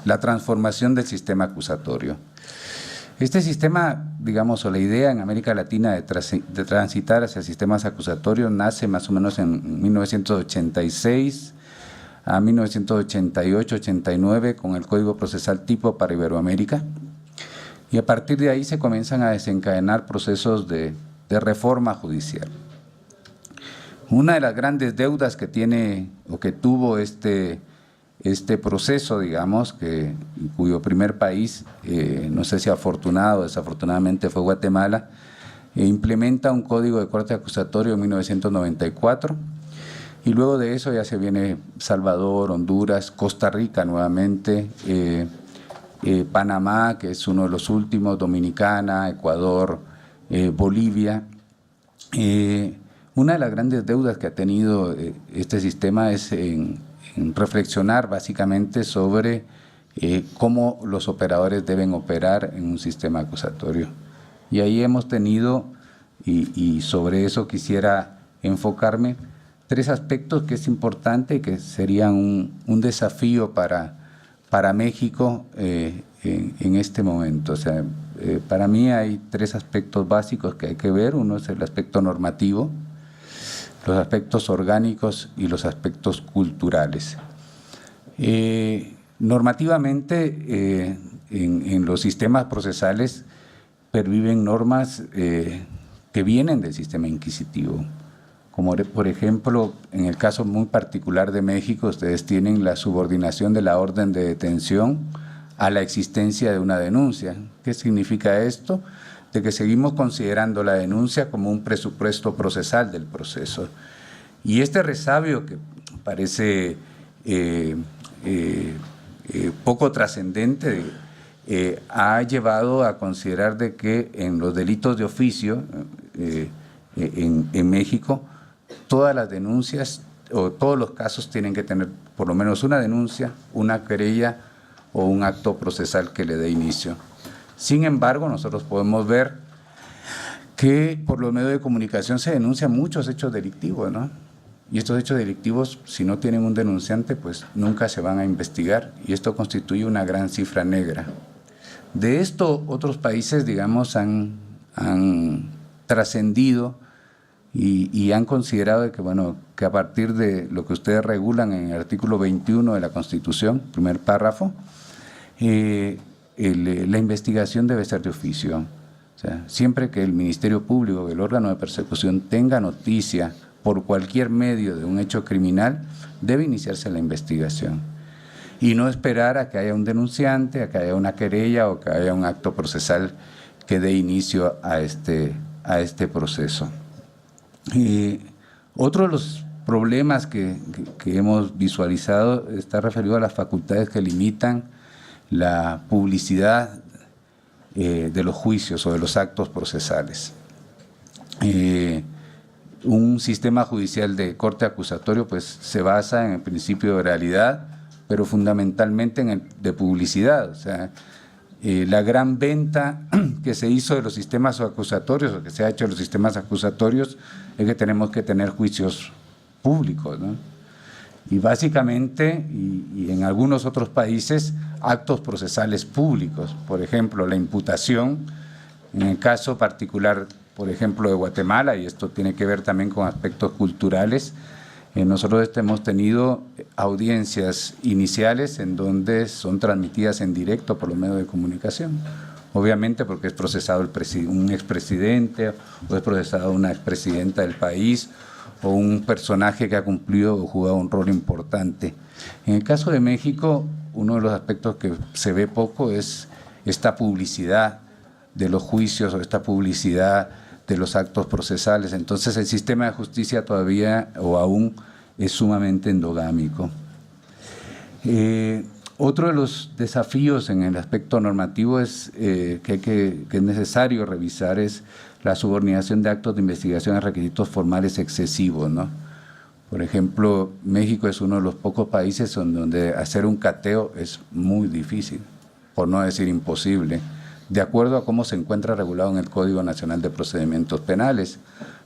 la transformación del sistema acusatorio. Este sistema, digamos, o la idea en América Latina de transitar hacia sistemas acusatorios nace más o menos en 1986 a 1988-89 con el Código Procesal Tipo para Iberoamérica, y a partir de ahí se comienzan a desencadenar procesos de reforma judicial. Una de las grandes deudas que tiene o que tuvo este proceso, digamos, cuyo primer país, no sé si afortunado o desafortunadamente fue Guatemala, implementa un código de corte acusatorio en 1994, y luego de eso ya se viene Salvador, Honduras, Costa Rica nuevamente, Panamá, que es uno de los últimos, Dominicana, Ecuador, Bolivia. Una de las grandes deudas que ha tenido este sistema es en reflexionar básicamente sobre cómo los operadores deben operar en un sistema acusatorio. Y ahí hemos tenido, y sobre eso quisiera enfocarme, tres aspectos que es importante, que serían un desafío para México en este momento. O sea, para mí hay tres aspectos básicos que hay que ver. Uno es el aspecto normativo, los aspectos orgánicos y los aspectos culturales. Normativamente, en los sistemas procesales perviven normas que vienen del sistema inquisitivo, como por ejemplo, en el caso muy particular de México, ustedes tienen la subordinación de la orden de detención a la existencia de una denuncia. ¿Qué significa esto? De que seguimos considerando la denuncia como un presupuesto procesal del proceso. Y este resabio, que parece poco trascendente, ha llevado a considerar de que en los delitos de oficio en México, todas las denuncias o todos los casos tienen que tener por lo menos una denuncia, una querella o un acto procesal que le dé inicio. Sin embargo, nosotros podemos ver que por los medios de comunicación se denuncian muchos hechos delictivos, ¿no? Y estos hechos delictivos, si no tienen un denunciante, pues nunca se van a investigar, y esto constituye una gran cifra negra. De esto, otros países, digamos, han trascendido y han considerado que, bueno, que a partir de lo que ustedes regulan en el artículo 21 de la Constitución, primer párrafo, la investigación debe ser de oficio. O sea, siempre que el Ministerio Público, el órgano de persecución, tenga noticia por cualquier medio de un hecho criminal, debe iniciarse la investigación. Y no esperar a que haya un denunciante, a que haya una querella o que haya un acto procesal que dé inicio a este proceso. Otro de los problemas que hemos visualizado está referido a las facultades que limitan la publicidad de los juicios o de los actos procesales. Un sistema judicial de corte acusatorio pues se basa en el principio de realidad, pero fundamentalmente en el de publicidad. O sea, la gran venta que se hizo de los sistemas acusatorios, o que se ha hecho de los sistemas acusatorios, es que tenemos que tener juicios públicos, ¿no? Y básicamente, y en algunos otros países, actos procesales públicos. Por ejemplo, la imputación, en el caso particular, por ejemplo, de Guatemala, y esto tiene que ver también con aspectos culturales, nosotros hemos tenido audiencias iniciales en donde son transmitidas en directo por los medios de comunicación. Obviamente porque es procesado un expresidente o es procesado una expresidenta del país o un personaje que ha cumplido o jugado un rol importante. En el caso de México, uno de los aspectos que se ve poco es esta publicidad de los juicios o esta publicidad de los actos procesales. Entonces el sistema de justicia todavía o aún es sumamente endogámico. Otro de los desafíos en el aspecto normativo es, que es necesario revisar es la subordinación de actos de investigación a requisitos formales excesivos, ¿no? Por ejemplo, México es uno de los pocos países donde hacer un cateo es muy difícil, por no decir imposible, de acuerdo a cómo se encuentra regulado en el Código Nacional de Procedimientos Penales.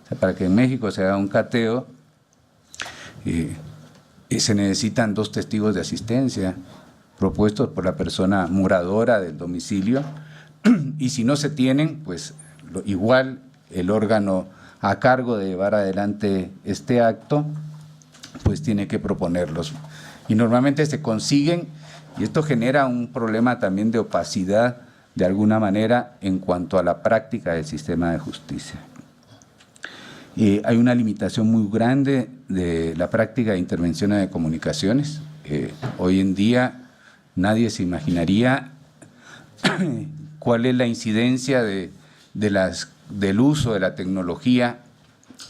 O sea, para que en México se haga un cateo, se necesitan 2 testigos de asistencia propuestos por la persona moradora del domicilio, y si no se tienen, pues igual el órgano a cargo de llevar adelante este acto, pues tiene que proponerlos. Y normalmente se consiguen, y esto genera un problema también de opacidad, de alguna manera, en cuanto a la práctica del sistema de justicia. Hay una limitación muy grande de la práctica de intervenciones de comunicaciones. Hoy en día nadie se imaginaría cuál es la incidencia del uso de la tecnología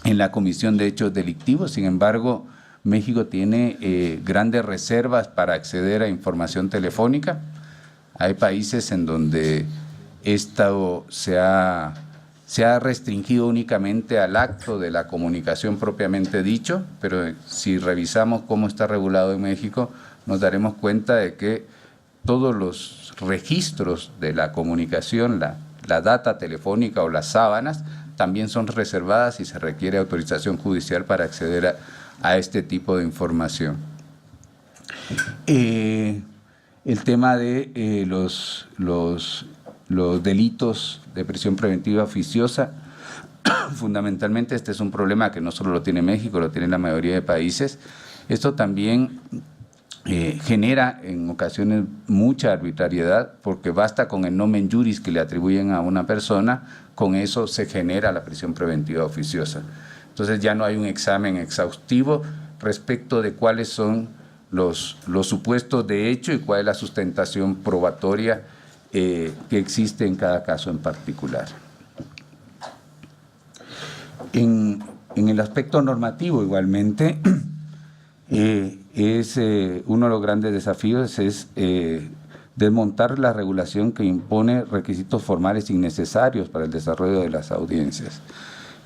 en la comisión de hechos delictivos. Sin embargo, México tiene grandes reservas para acceder a información telefónica. Hay países en donde esto se ha restringido únicamente al acto de la comunicación propiamente dicho, pero si revisamos cómo está regulado en México, nos daremos cuenta de que todos los registros de la comunicación, la data telefónica o las sábanas, también son reservadas y se requiere autorización judicial para acceder a este tipo de información. El tema de los delitos de prisión preventiva oficiosa, fundamentalmente este es un problema que no solo lo tiene México, lo tiene la mayoría de países. Esto también genera en ocasiones mucha arbitrariedad, porque basta con el nomen juris que le atribuyen a una persona, con eso se genera la prisión preventiva oficiosa. Entonces ya no hay un examen exhaustivo respecto de cuáles son los supuestos de hecho y cuál es la sustentación probatoria que existe en cada caso en particular. En el aspecto normativo, igualmente, uno de los grandes desafíos es desmontar la regulación que impone requisitos formales innecesarios para el desarrollo de las audiencias.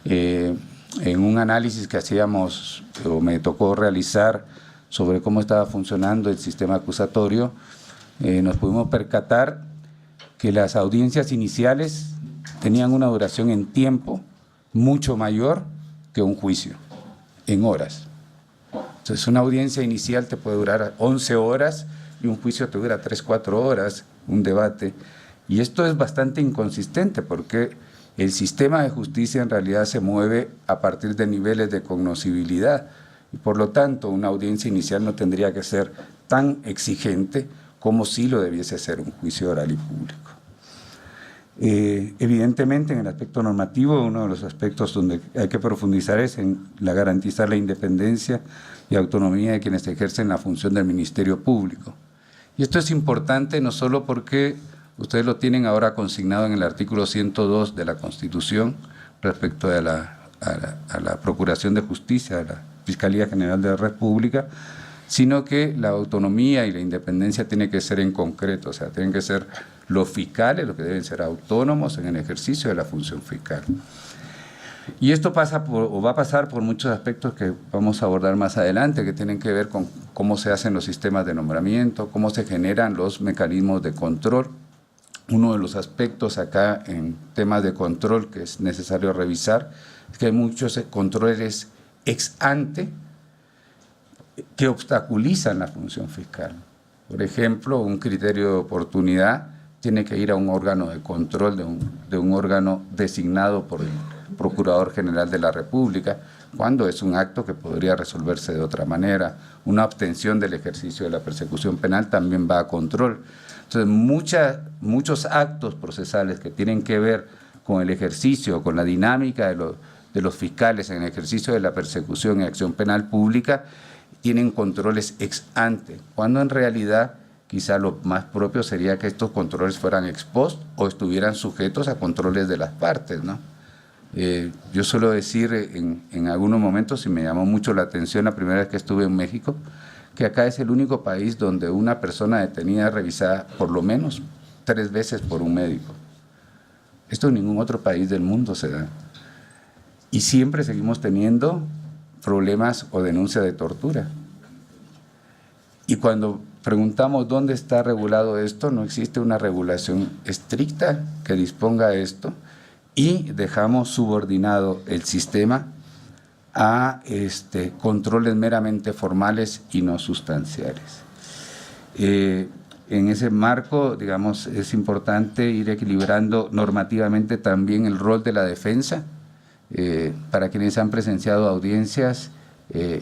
En un análisis que hacíamos, o me tocó realizar, sobre cómo estaba funcionando el sistema acusatorio, nos pudimos percatar que las audiencias iniciales tenían una duración en tiempo mucho mayor que un juicio, en horas. Entonces, una audiencia inicial te puede durar 11 horas y un juicio te dura 3, 4 horas, un debate. Y esto es bastante inconsistente porque el sistema de justicia en realidad se mueve a partir de niveles de cognoscibilidad y por lo tanto una audiencia inicial no tendría que ser tan exigente como si lo debiese ser un juicio oral y público. Evidentemente, en el aspecto normativo, uno de los aspectos donde hay que profundizar es en garantizar la independencia y autonomía de quienes ejercen la función del Ministerio Público. Y esto es importante no solo porque ustedes lo tienen ahora consignado en el artículo 102 de la Constitución respecto a la Procuración de Justicia de la Fiscalía General de la República, sino que la autonomía y la independencia tiene que ser en concreto, o sea, tienen que ser los fiscales, los que deben ser autónomos en el ejercicio de la función fiscal. Y esto va a pasar por muchos aspectos que vamos a abordar más adelante, que tienen que ver con cómo se hacen los sistemas de nombramiento, cómo se generan los mecanismos de control. Uno de los aspectos acá en temas de control que es necesario revisar es que hay muchos controles ex ante que obstaculizan la función fiscal. Por ejemplo, un criterio de oportunidad tiene que ir a un órgano de control de un órgano designado por el Procurador General de la República, cuando es un acto que podría resolverse de otra manera. Una obtención del ejercicio de la persecución penal también va a control. Entonces, muchos actos procesales que tienen que ver con el ejercicio, con la dinámica de los fiscales en el ejercicio de la persecución y acción penal pública tienen controles ex ante, cuando en realidad quizá lo más propio sería que estos controles fueran ex post o estuvieran sujetos a controles de las partes, ¿no? Yo suelo decir en algunos momentos, y me llamó mucho la atención la primera vez que estuve en México, que acá es el único país donde una persona detenida es revisada por lo menos 3 veces por un médico. Esto en ningún otro país del mundo se da. Y siempre seguimos teniendo problemas o denuncias de tortura. Y cuando preguntamos dónde está regulado esto, no existe una regulación estricta que disponga esto, y dejamos subordinado el sistema a controles meramente formales y no sustanciales. En ese marco, digamos, es importante ir equilibrando normativamente también el rol de la defensa. Para quienes han presenciado audiencias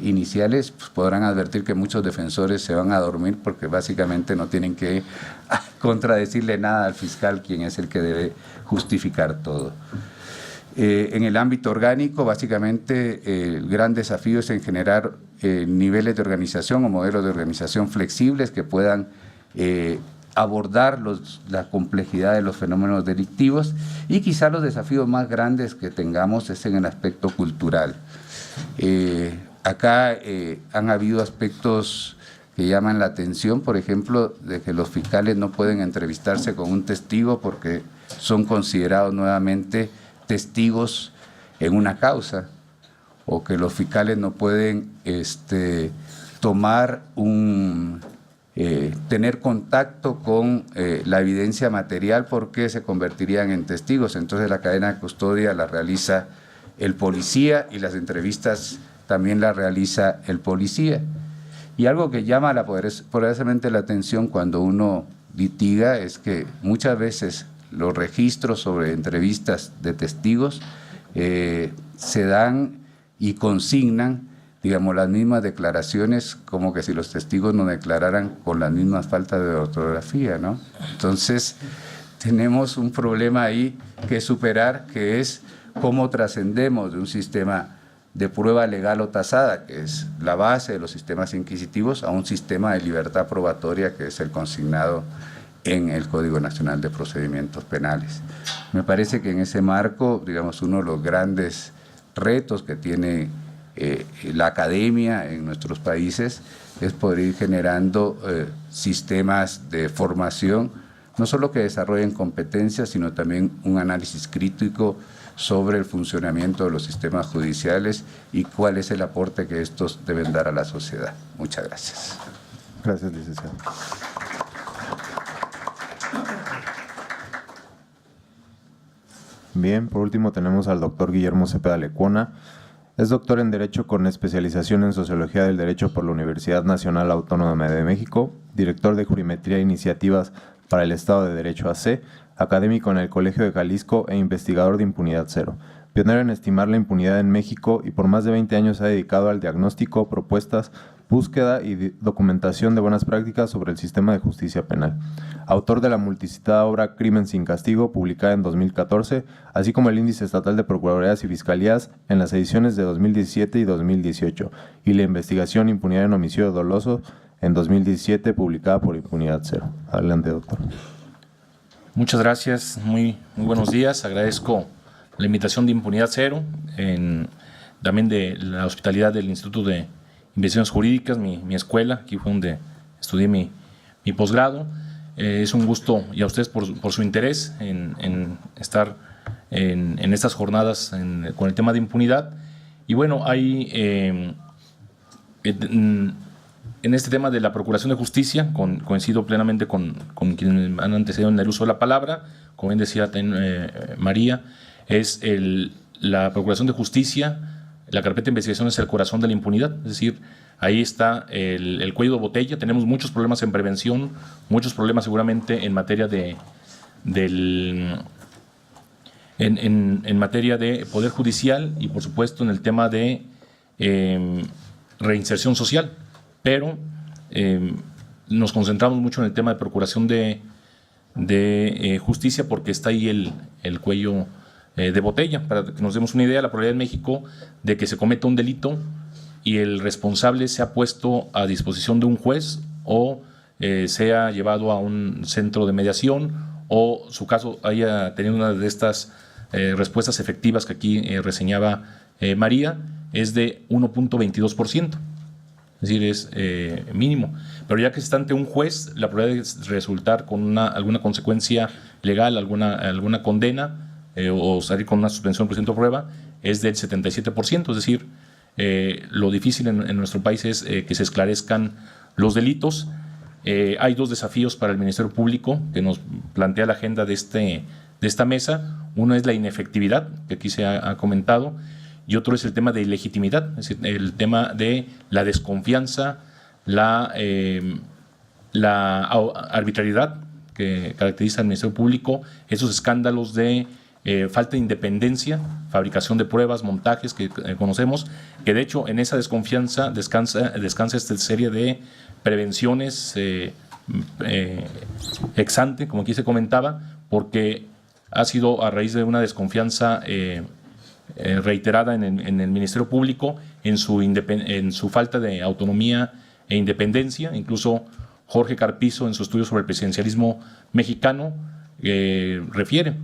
iniciales, pues podrán advertir que muchos defensores se van a dormir porque básicamente no tienen que contradecirle nada al fiscal, quien es el que debe justificar todo. En el ámbito orgánico, básicamente el gran desafío es en generar niveles de organización o modelos de organización flexibles que puedan abordar la complejidad de los fenómenos delictivos, y quizá los desafíos más grandes que tengamos es en el aspecto cultural. Acá han habido aspectos que llaman la atención, por ejemplo, de que los fiscales no pueden entrevistarse con un testigo porque son considerados nuevamente testigos en una causa, o que los fiscales no pueden tener contacto con la evidencia material porque se convertirían en testigos. Entonces la cadena de custodia la realiza el policía y las entrevistas también la realiza el policía. Y algo que llama poderosamente la atención cuando uno litiga es que muchas veces los registros sobre entrevistas de testigos se dan y consignan, digamos, las mismas declaraciones, como que si los testigos no declararan con las mismas faltas de ortografía, ¿no? Entonces, tenemos un problema ahí que superar, que es cómo trascendemos de un sistema de prueba legal o tasada, que es la base de los sistemas inquisitivos, a un sistema de libertad probatoria, que es el consignado en el Código Nacional de Procedimientos Penales. Me parece que en ese marco, digamos, uno de los grandes retos que tiene la academia en nuestros países es poder ir generando sistemas de formación, no solo que desarrollen competencias, sino también un análisis crítico sobre el funcionamiento de los sistemas judiciales y cuál es el aporte que estos deben dar a la sociedad. Muchas gracias. Gracias, licenciado. Bien, por último tenemos al doctor Guillermo Cepeda Lecuona. Es doctor en Derecho con especialización en Sociología del Derecho por la Universidad Nacional Autónoma de México, director de Jurimetría e Iniciativas para el Estado de Derecho AC, académico en el Colegio de Jalisco e investigador de Impunidad Cero. Pionero en estimar la impunidad en México y por más de 20 años se ha dedicado al diagnóstico, propuestas, búsqueda y documentación de buenas prácticas sobre el sistema de justicia penal. Autor de la multicitada obra Crimen sin Castigo, publicada en 2014, así como el Índice Estatal de Procuradurías y Fiscalías en las ediciones de 2017 y 2018, y la investigación Impunidad en Homicidio Doloso en 2017, publicada por Impunidad Cero. Adelante, doctor. Muchas gracias, muy buenos días. Agradezco la invitación de Impunidad Cero, también de la hospitalidad del Instituto de Investigaciones Jurídicas, mi escuela, aquí fue donde estudié mi posgrado. Es un gusto, y a ustedes por su interés en estar en estas jornadas con el tema de impunidad. Y bueno, hay en este tema de la Procuración de Justicia, coincido plenamente con quienes me han antecedido en el uso de la palabra. Como bien decía María, es la Procuración de Justicia, la carpeta de investigación es el corazón de la impunidad, es decir, ahí está el cuello de botella. Tenemos muchos problemas en prevención, muchos problemas seguramente en materia en materia de poder judicial y por supuesto en el tema de reinserción social, pero nos concentramos mucho en el tema de procuración de justicia porque está ahí el cuello de botella. Para que nos demos una idea, la probabilidad en México de que se cometa un delito y el responsable sea puesto a disposición de un juez o sea llevado a un centro de mediación o su caso haya tenido una de estas respuestas efectivas que aquí reseñaba María, es de 1.22%. Es decir, es mínimo. Pero ya que está ante un juez, la probabilidad de resultar con alguna consecuencia legal, alguna condena o salir con una suspensión por ciento de prueba es del 77%. Es decir, lo difícil en nuestro país es que se esclarezcan los delitos. Hay dos desafíos para el Ministerio Público que nos plantea la agenda de esta mesa. Uno es la inefectividad, que aquí se ha comentado, y otro es el tema de ilegitimidad, es decir, el tema de la desconfianza, la arbitrariedad que caracteriza al Ministerio Público, esos escándalos de falta de independencia, fabricación de pruebas, montajes que conocemos, que de hecho en esa desconfianza descansa esta serie de prevenciones ex ante, como aquí se comentaba, porque ha sido a raíz de una desconfianza reiterada en el Ministerio Público, en su falta de autonomía e independencia. Incluso Jorge Carpizo, en su estudio sobre el presidencialismo mexicano, refiere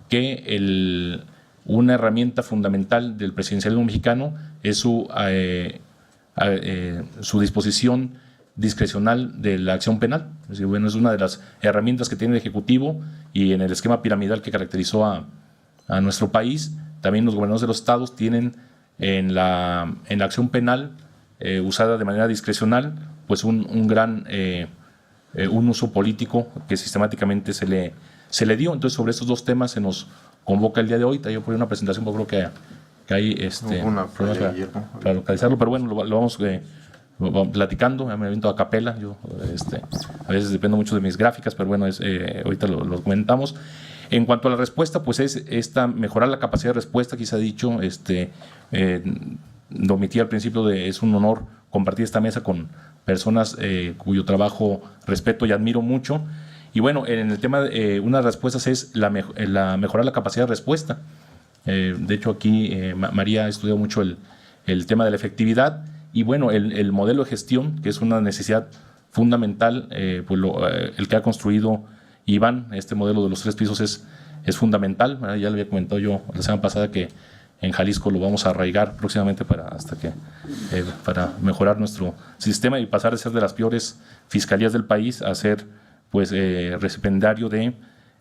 que una herramienta fundamental del presidencialismo mexicano es su disposición discrecional de la acción penal. Es decir, bueno, es una de las herramientas que tiene el Ejecutivo, y en el esquema piramidal que caracterizó a nuestro país, también los gobernadores de los estados tienen en la acción penal usada de manera discrecional, pues un uso político que sistemáticamente se le dio. Entonces, sobre estos dos temas se nos convoca el día de hoy. Yo por una presentación, creo que hay problemas para localizarlo, pero bueno, lo vamos platicando. Me aviento a capela. Yo a veces dependo mucho de mis gráficas, pero bueno, ahorita lo comentamos. En cuanto a la respuesta, pues es mejorar la capacidad de respuesta. Aquí se ha dicho, lo omití al principio, es un honor compartir esta mesa con personas cuyo trabajo respeto y admiro mucho. Y bueno, en el tema, una de las respuestas es mejorar la capacidad de respuesta. De hecho, aquí María ha estudiado mucho el tema de la efectividad, y bueno, el modelo de gestión, que es una necesidad fundamental, pues el que ha construido Iván, este modelo de los 3 pisos es fundamental. Ya le había comentado yo la semana pasada que en Jalisco lo vamos a arraigar próximamente para mejorar nuestro sistema y pasar de ser de las peores fiscalías del país a ser pues recipendario de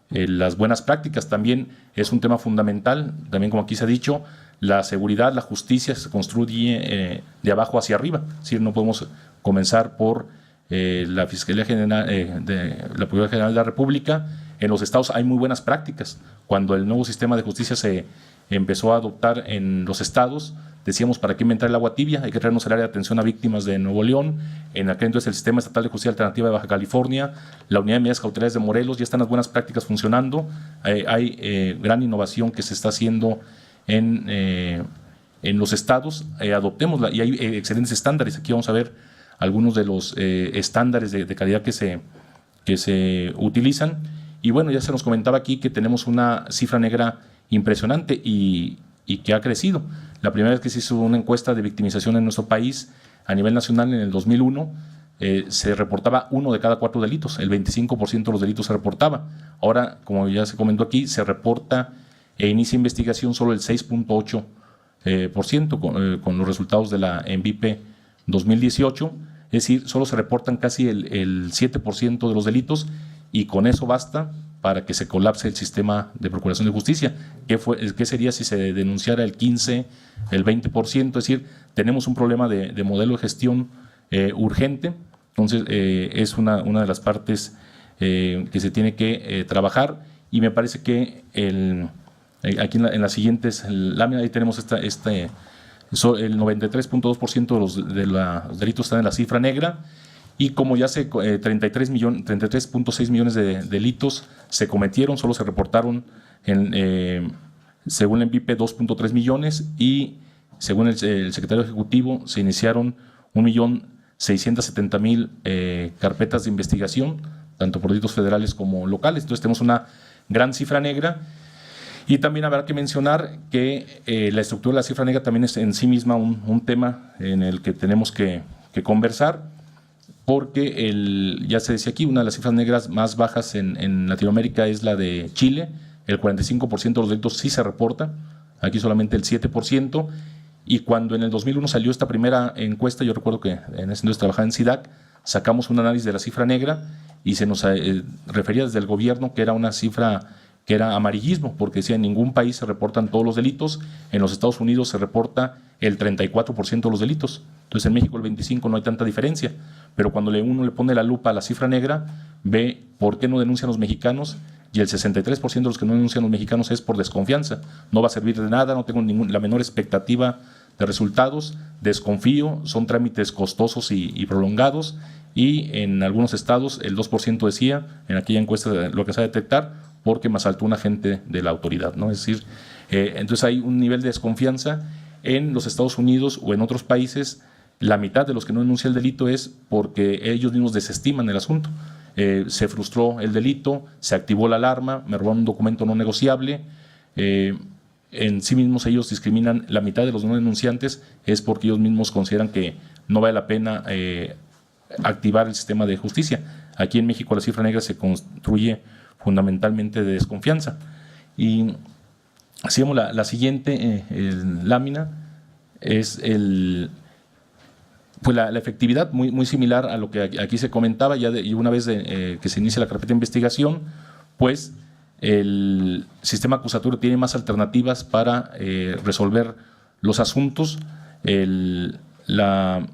las buenas prácticas. También es un tema fundamental, también como aquí se ha dicho, la seguridad, la justicia se construye de abajo hacia arriba. Es decir, no podemos comenzar por la Fiscalía General de la Procuraduría General de la República. En los estados hay muy buenas prácticas. Cuando el nuevo sistema de justicia se empezó a adoptar en los estados, decíamos, ¿para qué inventar el agua tibia? Hay que traernos el área de atención a víctimas de Nuevo León, en aquel entonces el Sistema Estatal de Justicia Alternativa de Baja California, la Unidad de Medidas Cautelares de Morelos. Ya están las buenas prácticas funcionando. Hay gran innovación que se está haciendo en los estados. Adoptémosla, y hay excelentes estándares. Aquí vamos a ver algunos de los estándares de calidad que se utilizan. Y bueno, ya se nos comentaba aquí que tenemos una cifra negra impresionante y que ha crecido. La primera vez que se hizo una encuesta de victimización en nuestro país a nivel nacional, en el 2001, se reportaba 1 de cada 4 delitos, el 25% de los delitos se reportaba. Ahora, como ya se comentó aquí, se reporta e inicia investigación solo el 6.8% con los resultados de la ENVIPE 2018, es decir, solo se reportan casi el 7% de los delitos, y con eso basta para que se colapse el sistema de procuración de justicia. ¿Qué sería si se denunciara el 15%, el 20%? Es decir, tenemos un problema de modelo de gestión urgente. Entonces, es una de las partes que se tiene que trabajar, y me parece que aquí en las siguientes láminas ahí tenemos el 93.2% de los delitos están en la cifra negra. Y como ya 33.6 millones de delitos se cometieron, solo se reportaron, según el ENVIPE, 2.3 millones, y según el secretario ejecutivo se iniciaron 1.670.000 carpetas de investigación, tanto por delitos federales como locales. Entonces tenemos una gran cifra negra. Y también habrá que mencionar que la estructura de la cifra negra también es en sí misma un tema en el que tenemos que conversar, porque ya se decía aquí, una de las cifras negras más bajas en Latinoamérica es la de Chile. El 45% de los delitos sí se reporta, aquí solamente el 7%. Y cuando en el 2001 salió esta primera encuesta, yo recuerdo que en ese entonces trabajaba en SIDAC, sacamos un análisis de la cifra negra y se nos refería desde el gobierno que era una cifra que era amarillismo, porque decía en ningún país se reportan todos los delitos, en los Estados Unidos se reporta el 34% de los delitos, entonces en México el 25% no hay tanta diferencia, pero cuando uno le pone la lupa a la cifra negra, ve por qué no denuncian los mexicanos, y el 63% de los que no denuncian los mexicanos es por desconfianza, no va a servir de nada, no tengo la menor expectativa de resultados, desconfío, son trámites costosos y prolongados, y en algunos estados el 2% decía, en aquella encuesta lo que se va a detectar, porque me asaltó un agente de la autoridad, ¿no? Es decir, entonces hay un nivel de desconfianza. En los Estados Unidos o en otros países, la mitad de los que no denuncian el delito es porque ellos mismos desestiman el asunto. Se frustró el delito, se activó la alarma, me robaron un documento no negociable. En sí mismos ellos discriminan. La mitad de los no denunciantes es porque ellos mismos consideran que no vale la pena activar el sistema de justicia. Aquí en México la cifra negra se construye fundamentalmente de desconfianza. Y hacíamos la siguiente lámina, es pues la efectividad muy similar a lo que aquí se comentaba, y una vez que se inicia la carpeta de investigación, pues el sistema acusatorio tiene más alternativas para resolver los asuntos, la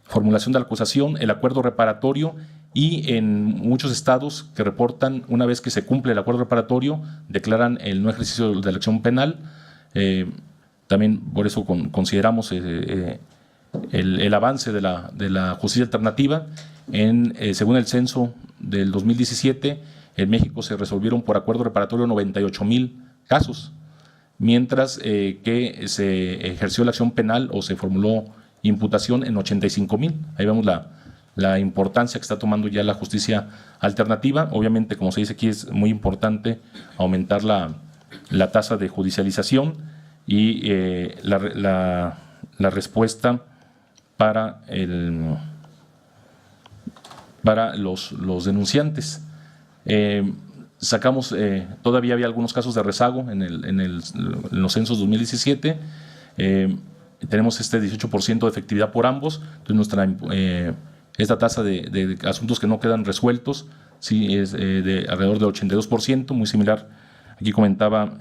formulación de la acusación, el acuerdo reparatorio, y en muchos estados que reportan, una vez que se cumple el acuerdo reparatorio, declaran el no ejercicio de la acción penal. También por eso consideramos el avance de la justicia alternativa. Según el censo del 2017, en México se resolvieron por acuerdo reparatorio 98,000 casos, mientras que se ejerció la acción penal o se formuló imputación en 85,000. Ahí vemos la importancia que está tomando ya la justicia alternativa. Obviamente, como se dice aquí, es muy importante aumentar la tasa de judicialización y la respuesta para los denunciantes. Todavía había algunos casos de rezago en los censos 2017. Tenemos este 18% de efectividad por ambos. Entonces esta tasa de asuntos que no quedan resueltos sí es de alrededor del 82%, muy similar. Aquí comentaba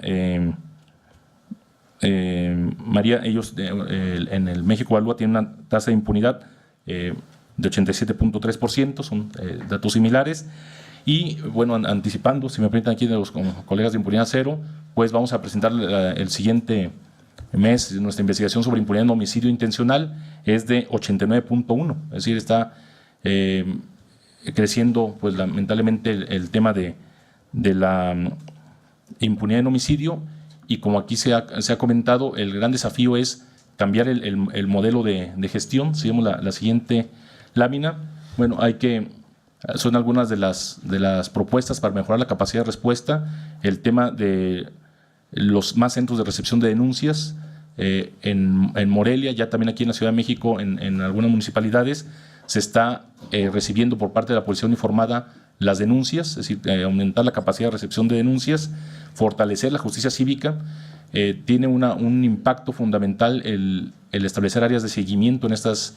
María, ellos en el México Evalúa tienen una tasa de impunidad de 87,3%, son datos similares. Y bueno, anticipando, si me permiten aquí de los colegas de Impunidad Cero, pues vamos a presentar el siguiente mes nuestra investigación sobre impunidad en homicidio intencional es de 89,1, es decir, está creciendo pues lamentablemente el tema de la impunidad en homicidio, y como aquí se ha comentado, el gran desafío es cambiar el modelo de gestión. Si vemos la siguiente lámina, bueno, son algunas de las propuestas para mejorar la capacidad de respuesta. El tema de los más centros de recepción de denuncias en Morelia, ya también aquí en la Ciudad de México, en algunas municipalidades, se está recibiendo por parte de la Policía Uniformada las denuncias, es decir, aumentar la capacidad de recepción de denuncias, fortalecer la justicia cívica. Tiene un impacto fundamental el establecer áreas de seguimiento en estas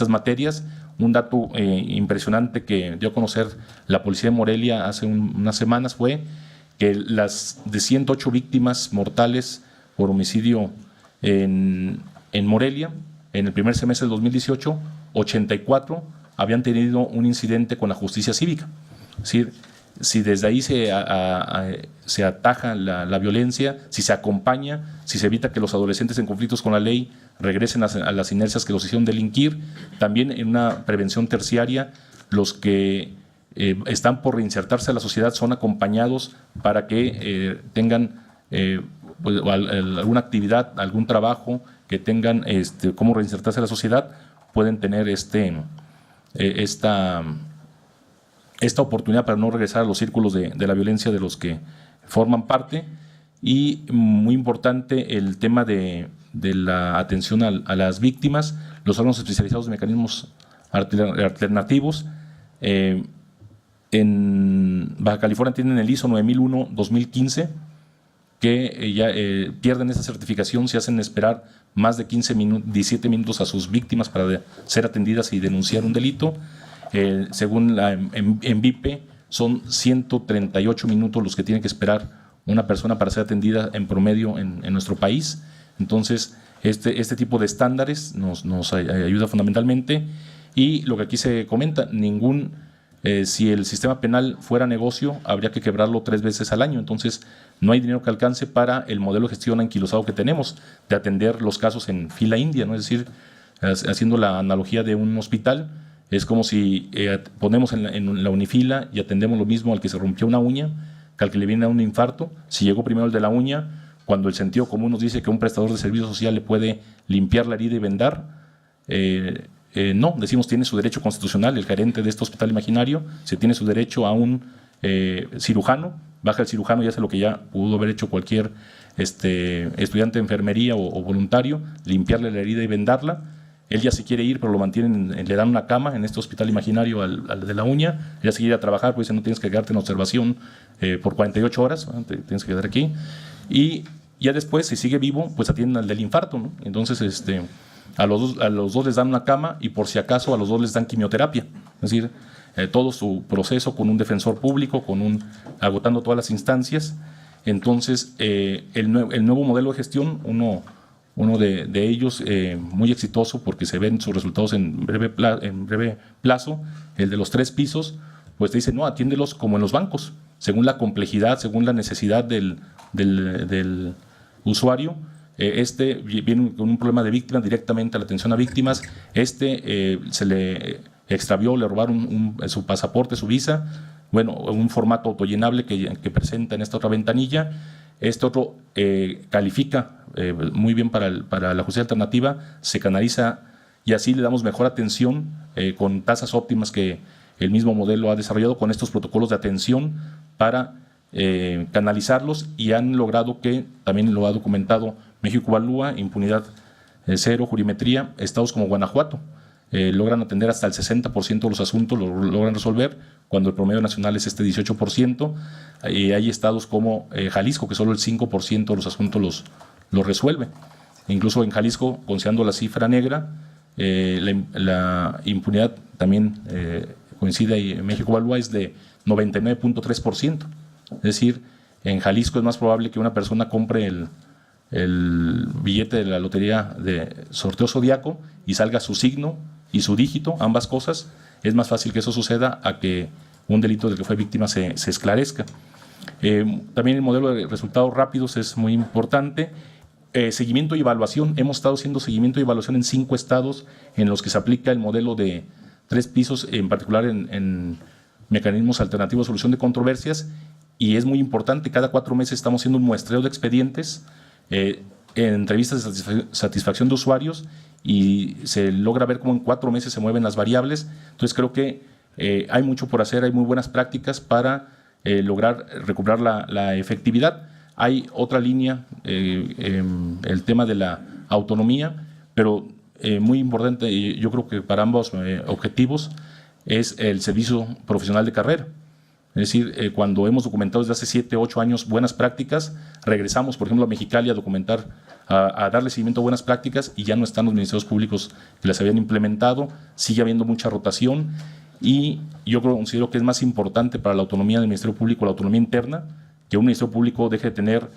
materias. Un dato impresionante que dio a conocer la Policía de Morelia hace unas semanas fue que de 108 víctimas mortales por homicidio en Morelia, en el primer semestre del 2018, 84 habían tenido un incidente con la justicia cívica. Es decir, si desde ahí se ataja la violencia, si se acompaña, si se evita que los adolescentes en conflictos con la ley regresen a las inercias que los hicieron delinquir, también en una prevención terciaria, los que están por reinsertarse a la sociedad son acompañados para que tengan pues, alguna actividad, algún trabajo, que tengan cómo reinsertarse a la sociedad, pueden tener esta oportunidad para no regresar a los círculos de la violencia de los que forman parte. y muy importante el tema de la atención a las víctimas, los órganos especializados de mecanismos alternativos. En Baja California tienen el ISO 9001-2015, que ya pierden esa certificación si hacen esperar más de 17 minutos a sus víctimas para ser atendidas y denunciar un delito. Según la ENVIPE, son 138 minutos los que tiene que esperar una persona para ser atendida en promedio en nuestro país. Entonces, este tipo de estándares nos ayuda fundamentalmente. Y lo que aquí se comenta, si el sistema penal fuera negocio, habría que quebrarlo 3 veces al año. Entonces, no hay dinero que alcance para el modelo de gestión anquilosado que tenemos, de atender los casos en fila india, ¿no? Es decir, haciendo la analogía de un hospital, es como si ponemos en la unifila y atendemos lo mismo al que se rompió una uña, que al que le viene a un infarto. Si llegó primero el de la uña, cuando el sentido común nos dice que un prestador de servicio social le puede limpiar la herida y vendar, no, decimos tiene su derecho constitucional, el gerente de este hospital imaginario, se tiene su derecho a un cirujano, baja el cirujano y hace lo que ya pudo haber hecho cualquier estudiante de enfermería o voluntario, limpiarle la herida y vendarla. Él ya se quiere ir, pero lo mantienen, le dan una cama en este hospital imaginario al de la uña, ya se quiere ir a trabajar, pues dice, no tienes que quedarte en observación por 48 horas, ¿no? Tienes que quedar aquí. Y ya después, si sigue vivo, pues atienden al del infarto, ¿no? Entonces, a los dos les dan una cama y por si acaso a los dos les dan quimioterapia. Es decir, todo su proceso con un defensor público, agotando todas las instancias. Entonces, el nuevo modelo de gestión, uno de ellos muy exitoso porque se ven sus resultados en breve plazo, el de los 3 pisos, pues te dice, no, atiéndelos como en los bancos, según la complejidad, según la necesidad del usuario. Viene con un problema de víctimas directamente a la atención a víctimas. Se le extravió, le robaron su pasaporte, su visa, bueno, un formato autollenable que presenta en esta otra ventanilla. Este otro califica muy bien para la justicia alternativa, se canaliza y así le damos mejor atención con tasas óptimas que el mismo modelo ha desarrollado con estos protocolos de atención para canalizarlos, y han logrado que, también lo ha documentado México Evalúa, Impunidad Cero, Jurimetría, estados como Guanajuato logran atender hasta el 60% de los asuntos, lo logran resolver, cuando el promedio nacional es 18%. Hay estados como Jalisco, que solo el 5% de los asuntos los resuelve. Incluso en Jalisco, considerando la cifra negra, la impunidad también coincide, y en México Evalúa es de 99.3%. Es decir, en Jalisco es más probable que una persona compre el billete de la lotería de sorteo zodiaco y salga su signo y su dígito, ambas cosas. Es más fácil que eso suceda a que un delito del que fue víctima se esclarezca. También el modelo de resultados rápidos es muy importante. Seguimiento y evaluación. Hemos estado haciendo seguimiento y evaluación en 5 estados en los que se aplica el modelo de 3 pisos, en particular en mecanismos alternativos de solución de controversias, y es muy importante. Cada 4 meses estamos haciendo un muestreo de expedientes, entrevistas de satisfacción de usuarios, y se logra ver cómo en 4 meses se mueven las variables. Entonces creo que hay mucho por hacer, hay muy buenas prácticas para lograr recuperar la efectividad. Hay otra línea, el tema de la autonomía, pero muy importante, y yo creo que para ambos objetivos, es el servicio profesional de carrera. Es decir, cuando hemos documentado desde hace 7, 8 años buenas prácticas, regresamos, por ejemplo, a Mexicali a documentar, a darle seguimiento a buenas prácticas, y ya no están los ministerios públicos que las habían implementado. Sigue habiendo mucha rotación, y yo considero que es más importante para la autonomía del Ministerio Público, la autonomía interna, que un Ministerio Público deje de tener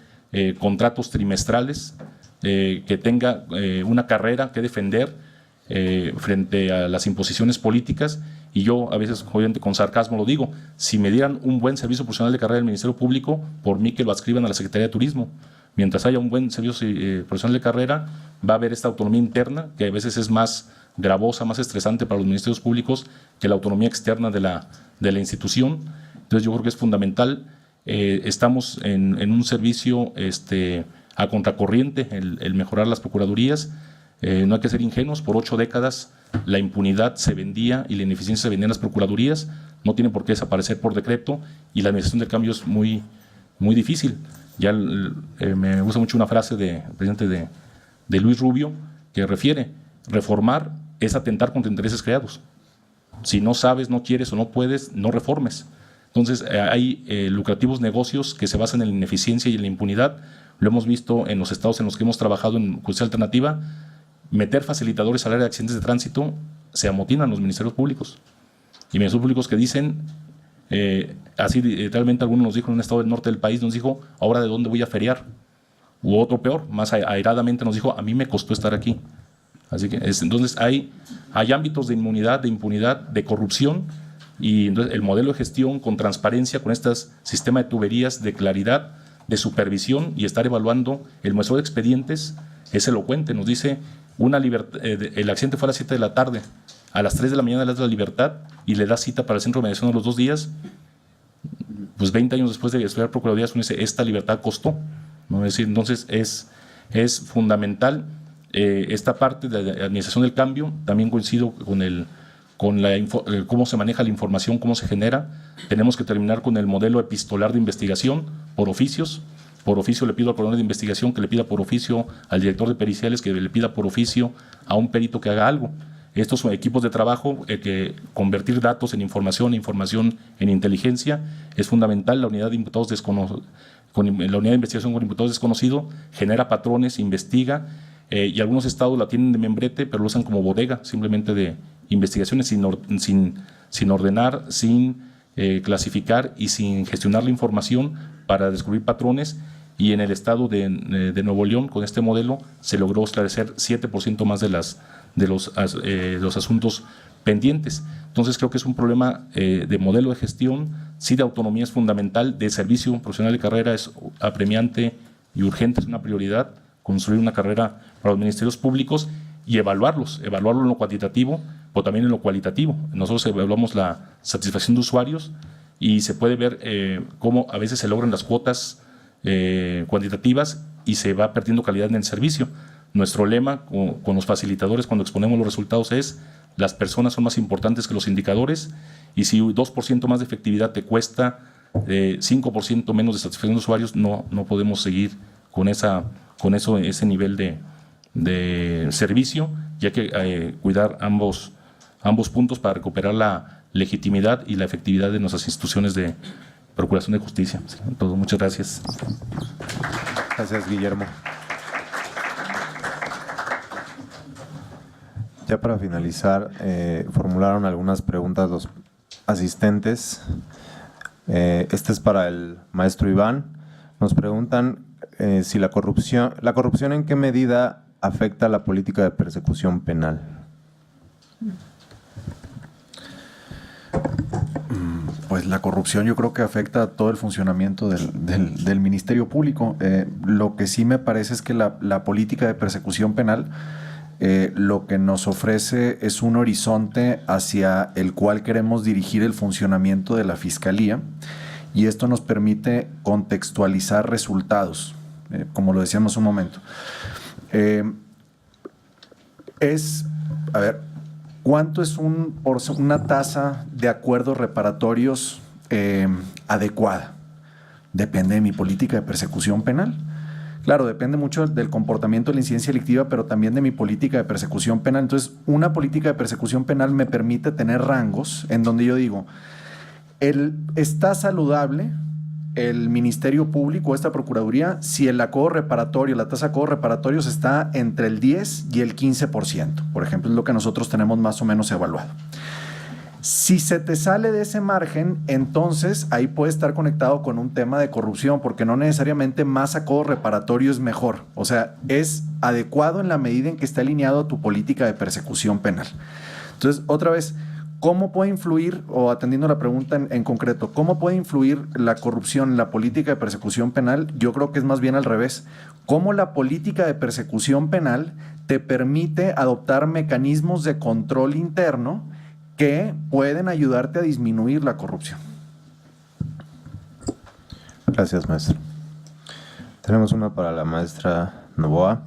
contratos trimestrales, que tenga una carrera que defender frente a las imposiciones políticas. Y yo a veces, obviamente con sarcasmo lo digo, si me dieran un buen servicio profesional de carrera del Ministerio Público, por mí que lo adscriban a la Secretaría de Turismo. Mientras haya un buen servicio profesional de carrera, va a haber esta autonomía interna, que a veces es más gravosa, más estresante para los ministerios públicos que la autonomía externa de la institución. Entonces yo creo que es fundamental. Estamos en un servicio a contracorriente, el mejorar las procuradurías. No hay que ser ingenuos. Por 8 décadas la impunidad se vendía y la ineficiencia se vendía en las procuradurías. No tiene por qué desaparecer por decreto, y la administración del cambio es muy, muy difícil. Ya me gusta mucho una frase del presidente de Luis Rubio que refiere, reformar es atentar contra intereses creados. Si no sabes, no quieres o no puedes, no reformes. Entonces hay lucrativos negocios que se basan en la ineficiencia y en la impunidad. Lo hemos visto en los estados en los que hemos trabajado en justicia alternativa. Meter facilitadores al área de accidentes de tránsito, se amotinan los ministerios públicos. Y ministerios públicos que dicen, así literalmente algunos nos dijo en un estado del norte del país, nos dijo, ahora de dónde voy a feriar. U otro peor, más airadamente nos dijo, a mí me costó estar aquí. Así que entonces hay ámbitos de inmunidad, de impunidad, de corrupción, y entonces el modelo de gestión con transparencia, con este sistema de tuberías, de claridad, de supervisión y estar evaluando el muestreo de expedientes es elocuente. Nos dice, el accidente fue a las 7 de la tarde, a las 3 de la mañana le da la libertad y le da cita para el centro de mediación a los 2 días. Pues 20 años después de estudiar Procuraduría, uno dice, esta libertad costó, ¿no? Es decir, entonces es fundamental esta parte de la administración del cambio. También coincido con cómo se maneja la información, cómo se genera. Tenemos que terminar con el modelo epistolar de investigación por oficios. Por oficio le pido al coronel de investigación que le pida por oficio al director de periciales que le pida por oficio a un perito que haga algo. Estos son equipos de trabajo que convertir datos en información en inteligencia es fundamental. La unidad de imputados la unidad de investigación con imputados desconocidos genera patrones, investiga, y algunos estados la tienen de membrete, pero lo usan como bodega simplemente de investigaciones sin ordenar, sin clasificar y sin gestionar la información para descubrir patrones. Y en el estado de Nuevo León, con este modelo, se logró esclarecer 7% más de los asuntos pendientes. Entonces creo que es un problema de modelo de gestión, sí, de autonomía es fundamental, de servicio profesional de carrera es apremiante y urgente, es una prioridad, construir una carrera para los ministerios públicos y evaluarlo en lo cuantitativo, pero también en lo cualitativo. Nosotros evaluamos la satisfacción de usuarios y se puede ver cómo a veces se logran las cuotas cuantitativas y se va perdiendo calidad en el servicio. Nuestro lema con los facilitadores cuando exponemos los resultados es: las personas son más importantes que los indicadores, y si 2% más de efectividad te cuesta 5% menos de satisfacción de usuarios, no podemos seguir con ese nivel de servicio, ya que cuidar ambos puntos para recuperar la legitimidad y la efectividad de nuestras instituciones de Procuración de Justicia. Entonces, muchas gracias. Gracias, Guillermo. Ya para finalizar, formularon algunas preguntas los asistentes. Este es para el maestro Iván. Nos preguntan si la corrupción en qué medida afecta a la política de persecución penal. Pues la corrupción yo creo que afecta a todo el funcionamiento del Ministerio Público. Lo que sí me parece es que la política de persecución penal lo que nos ofrece es un horizonte hacia el cual queremos dirigir el funcionamiento de la Fiscalía, y esto nos permite contextualizar resultados, como lo decíamos un momento. ¿Cuánto es una tasa de acuerdos reparatorios adecuada? Depende de mi política de persecución penal. Claro, depende mucho del comportamiento de la incidencia delictiva, pero también de mi política de persecución penal. Entonces, una política de persecución penal me permite tener rangos en donde yo digo, está saludable el Ministerio Público, esta Procuraduría, si el acodo reparatorio, la tasa de acodos reparatorios está entre el 10 y el 15%, por ejemplo, es lo que nosotros tenemos más o menos evaluado. Si se te sale de ese margen, entonces ahí puede estar conectado con un tema de corrupción, porque no necesariamente más acodo reparatorio es mejor. O sea, es adecuado en la medida en que está alineado a tu política de persecución penal. Entonces, otra vez, ¿cómo puede influir, o atendiendo la pregunta en concreto, cómo puede influir la corrupción en la política de persecución penal? Yo creo que es más bien al revés. ¿Cómo la política de persecución penal te permite adoptar mecanismos de control interno que pueden ayudarte a disminuir la corrupción? Gracias, maestro. Tenemos una para la maestra Novoa.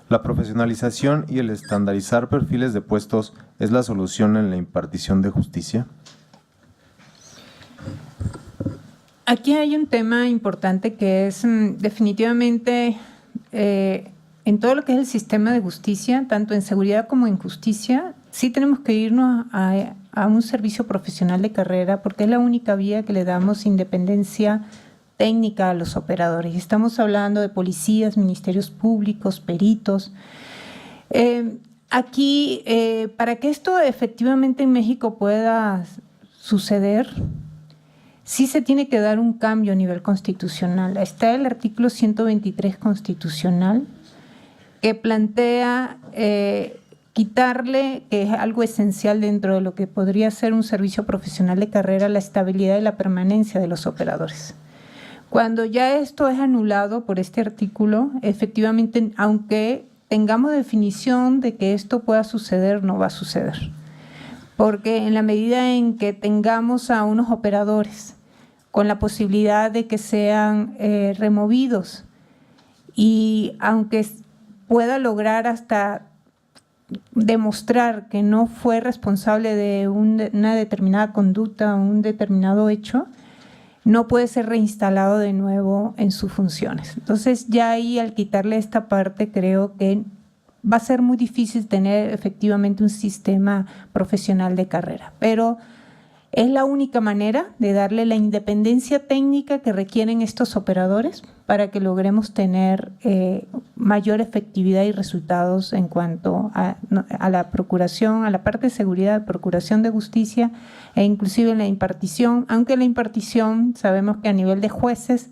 ¿La profesionalización y el estandarizar perfiles de puestos es la solución en la impartición de justicia? Aquí hay un tema importante que es definitivamente en todo lo que es el sistema de justicia, tanto en seguridad como en justicia, sí tenemos que irnos a un servicio profesional de carrera porque es la única vía que le damos independencia técnica a los operadores. Estamos hablando de policías, ministerios públicos, peritos. Aquí, para que esto efectivamente en México pueda suceder, sí se tiene que dar un cambio a nivel constitucional. Está el artículo 123 constitucional que plantea quitarle, que es algo esencial dentro de lo que podría ser un servicio profesional de carrera, la estabilidad y la permanencia de los operadores. Cuando ya esto es anulado por este artículo, efectivamente, aunque tengamos definición de que esto pueda suceder, no va a suceder. Porque en la medida en que tengamos a unos operadores con la posibilidad de que sean removidos y aunque pueda lograr hasta demostrar que no fue responsable de una determinada conducta o un determinado hecho, no puede ser reinstalado de nuevo en sus funciones. Entonces, ya ahí al quitarle esta parte, creo que va a ser muy difícil tener efectivamente un sistema profesional de carrera, pero es la única manera de darle la independencia técnica que requieren estos operadores para que logremos tener mayor efectividad y resultados en cuanto a la procuración, a la parte de seguridad, procuración de justicia e inclusive en la impartición, aunque la impartición sabemos que a nivel de jueces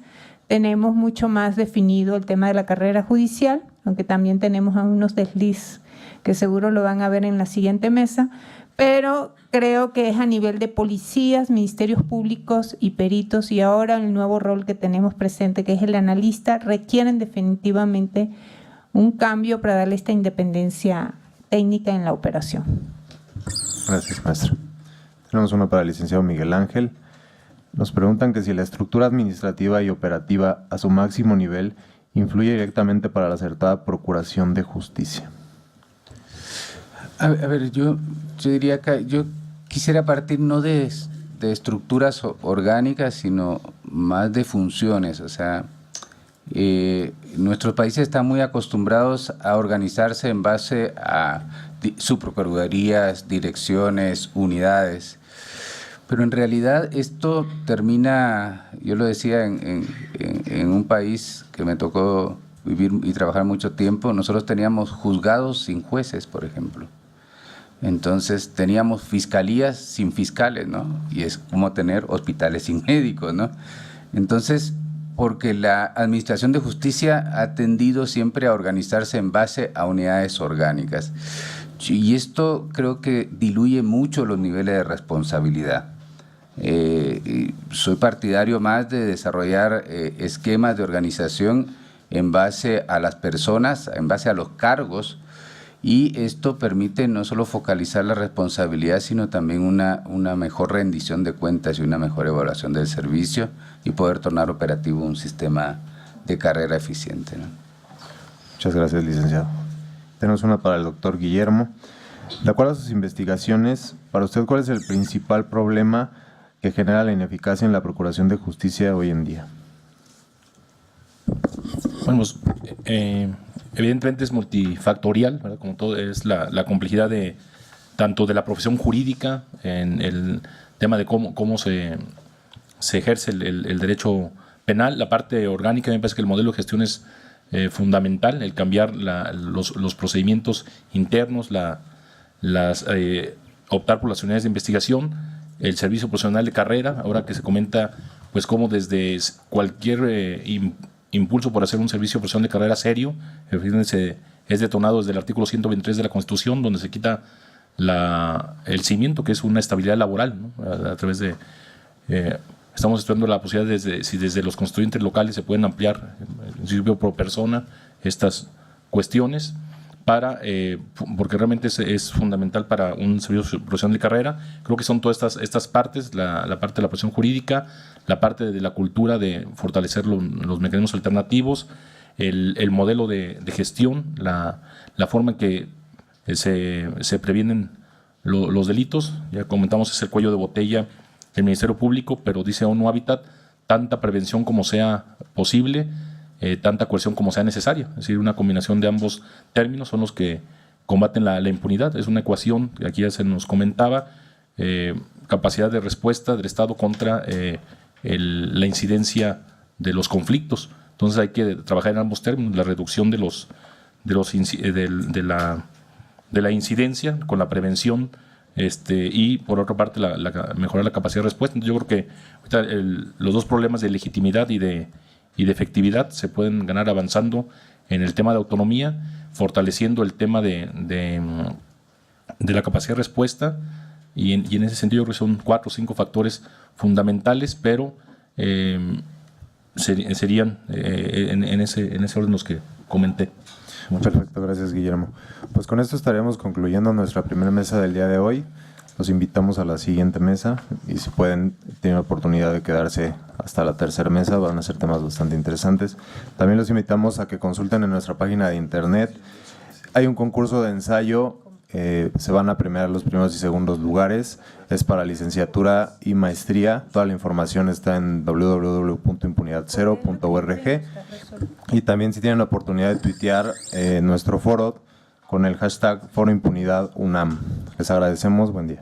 tenemos mucho más definido el tema de la carrera judicial, aunque también tenemos algunos desliz que seguro lo van a ver en la siguiente mesa, pero creo que es a nivel de policías, ministerios públicos y peritos, y ahora el nuevo rol que tenemos presente, que es el analista, requieren definitivamente un cambio para darle esta independencia técnica en la operación. Gracias, maestra. Tenemos uno para el licenciado Miguel Ángel. Nos preguntan que si la estructura administrativa y operativa a su máximo nivel influye directamente para la acertada procuración de justicia. A ver, yo diría que yo quisiera partir no de estructuras orgánicas, sino más de funciones. O sea, nuestros países están muy acostumbrados a organizarse en base a subprocuradurías, direcciones, unidades. Pero en realidad esto termina, yo lo decía, en un país que me tocó vivir y trabajar mucho tiempo, nosotros teníamos juzgados sin jueces, por ejemplo. Entonces teníamos fiscalías sin fiscales, ¿no? Y es como tener hospitales sin médicos, ¿no? Entonces, porque la Administración de Justicia ha tendido siempre a organizarse en base a unidades orgánicas. Y esto creo que diluye mucho los niveles de responsabilidad. Soy partidario más de desarrollar esquemas de organización en base a las personas, en base a los cargos, y esto permite no solo focalizar la responsabilidad, sino también una mejor rendición de cuentas y una mejor evaluación del servicio y poder tornar operativo un sistema de carrera eficiente, ¿no? Muchas gracias, licenciado. Tenemos una para el doctor Guillermo. De acuerdo a sus investigaciones, para usted, ¿cuál es el principal problema que genera la ineficacia en la procuración de justicia hoy en día? Bueno, pues, evidentemente es multifactorial, ¿verdad? Como todo, es la complejidad de tanto de la profesión jurídica, en el tema de cómo se ejerce el derecho penal, la parte orgánica. Me parece que el modelo de gestión es fundamental, el cambiar los procedimientos internos, optar por las unidades de investigación, el servicio profesional de carrera, ahora que se comenta pues cómo desde cualquier impulso por hacer un servicio profesional de carrera serio, es detonado desde el artículo 123 de la Constitución, donde se quita el cimiento, que es una estabilidad laboral, ¿no? A través de... estamos estudiando la posibilidad si desde los constituyentes locales se pueden ampliar, en principio pro persona, estas cuestiones, porque realmente es fundamental para un servicio profesional de carrera. Creo que son todas estas partes, la parte de la profesión jurídica, la parte de la cultura de fortalecer los mecanismos alternativos, el modelo de gestión, la forma en que se previenen los delitos. Ya comentamos, es el cuello de botella el Ministerio Público, pero dice ONU Habitat, tanta prevención como sea posible, tanta coerción como sea necesaria. Es decir, una combinación de ambos términos son los que combaten la impunidad. Es una ecuación que aquí ya se nos comentaba, capacidad de respuesta del Estado contra la incidencia de los conflictos. Entonces hay que trabajar en ambos términos, la reducción de la incidencia con la prevención, y por otra parte mejorar la capacidad de respuesta. Entonces yo creo que ahorita los dos problemas de legitimidad y de efectividad se pueden ganar avanzando en el tema de autonomía, fortaleciendo el tema de la capacidad de respuesta, y en ese sentido yo creo que son 4 o 5 factores fundamentales, pero serían en ese orden los que comenté. Perfecto, gracias Guillermo. Pues con esto estaremos concluyendo nuestra primera mesa del día de hoy. Los invitamos a la siguiente mesa y si pueden, tienen la oportunidad de quedarse hasta la tercera mesa, van a ser temas bastante interesantes. También los invitamos a que consulten en nuestra página de internet. Hay un concurso de ensayo, se van a premiar los primeros y segundos lugares, es para licenciatura y maestría. Toda la información está en www.impunidadzero.org. Y también si tienen la oportunidad de tuitear nuestro foro con el hashtag Foro Impunidad UNAM. Les agradecemos, buen día.